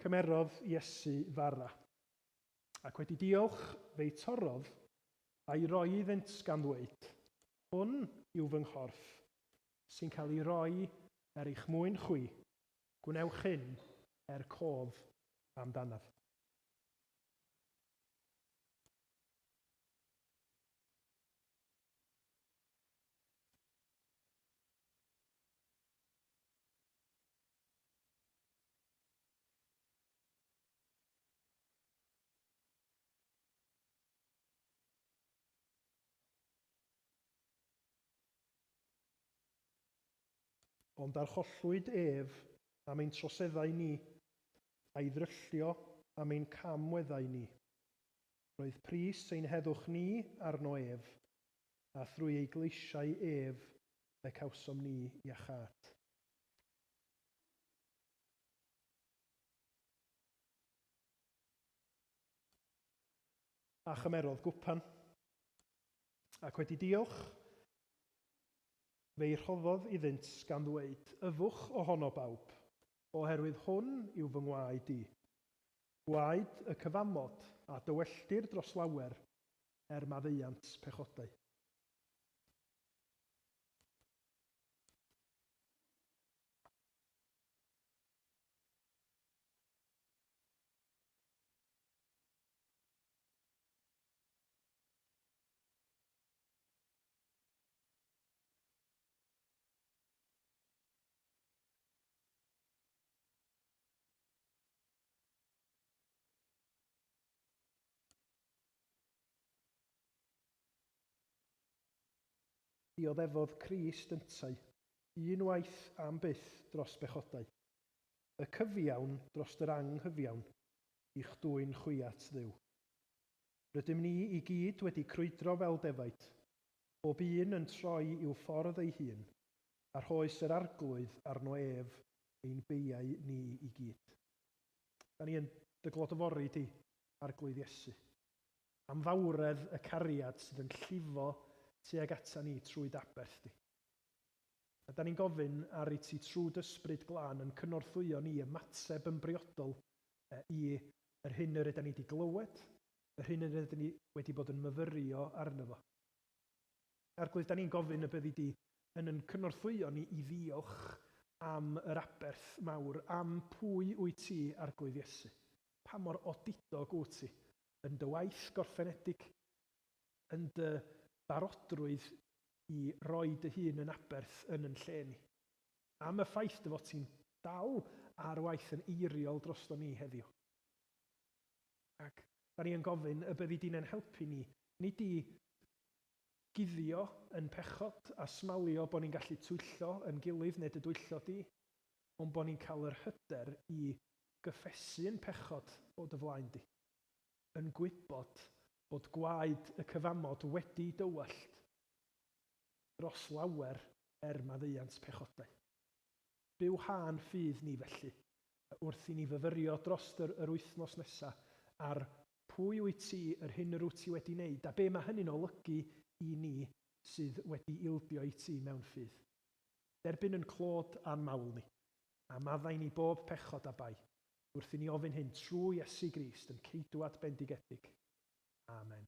cymerodd Iesu fara, ac wedi diolch fe'i torodd a'i roi iddynt gan ddweud, hwn yw fy nghorff, sy'n cael ei roi er eich mwyn chwi, gwnewch hyn cof amdanaf. Ond archollwyd ef am ein troseddau ni, a'i ddryllio am ein camweddau ni. Roedd pris ein heddwch ni arno ef, a thrwy ei gleisiau ef y cawsom ni iachad. A chymerodd gwpan, ac wedi diolch, fe'i rhoddodd iddynt gan ddweud, yfwch ohono bawb, oherwydd hwn yw fy ngwaed i. Gwaed y cyfamod a dywelltir dros lawer maddeuant pechodau. Dioddefodd Crist yntau, unwaith am byth dros bechodau, y cyfiawn dros yr anghyfiawn, i'ch dwyn chwiat Dduw. Rydym ni i gyd wedi crwydro fel defaid, bob un yn troi i'w ffordd ei hun, a rhoes yr arglwydd arno ef ein beiau ni i gyd. Da ni yn dy glodfori di, arglwydd Iesu, am fawredd y cariad sydd yn llifo tuag ata ni trwy daberth di. A da ni'n gofyn ar ei ti trwy dysbryd glân yn cynorthwyo ni ymateb yn briodol i yr hyn yr ydym ni wedi glywed, yr hyn yr ydym ni wedi bod yn myfyrio arno fo. Arglwydd, da ni'n gofyn y byddi di yn cynorthwyo ni i ddiolch am yr aberth mawr, am pwy wyt ti, arglwydd Iesu. Pa mor odidog wyt ti yn dy waith gorffenedig, yn dy barodrwydd i roi dy hun yn aberth yn lle ni. Am y ffaith dy fod ti'n dal ar waith yn eiriol drosto ni heddiw. Ac da ni yn gofyn y byddi di'n helpu ni, nid i guddio yn pechod a smalio bod ni'n gallu twyllo yn gilydd neu dy dwyllo di, ond bod ni'n cael yr hyder i gyffesu'n pechod o dy flaen di, yn gwybod bod gwaed y cyfamod wedi dywallt dros lawer maddeuant pechodau. Byw hân ffydd ni felly, wrth i ni fyfyrio dros yr wythnos nesaf ar pwy wyt ti, yr hyn yr wyt ti wedi wneud, a be mae hynny'n olygu i ni sydd wedi ildio i ti mewn ffydd. Derbyn yn clod a'n mawl ni, a maddau ni bob pechod a bai, wrth i ni ofyn hyn trwy Iesu Grist yn ceidwad bendigedig. Amen.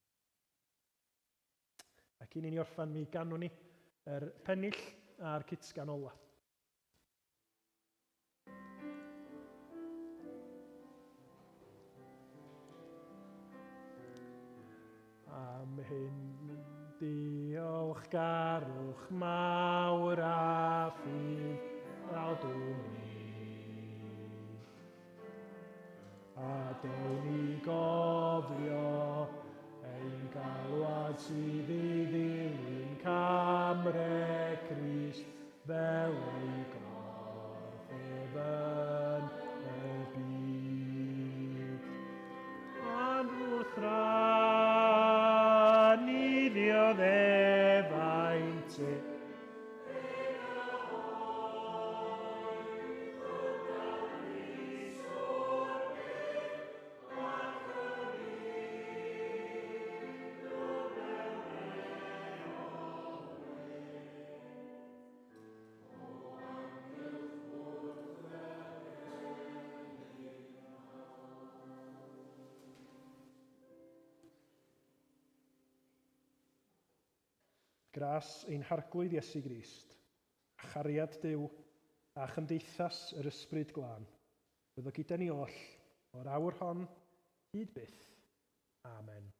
Ac i ni orffan mi ganwn ni yr pennill a'r cytsgan ola. Am hyn diolchgarwch mawr a ffydd awdwn ni, a dewn ni gofio ein galwad sydd i ddilyn camre Crist fel ei gorff ef yn y byd. A'n wrth rannu ddioddefaint Gras ein harglwydd Iesu Grist, a chariad Duw, a chymdeithas yr Ysbryd Glân, byddo gyda ni oll o'r awr hon hyd byth. Amen.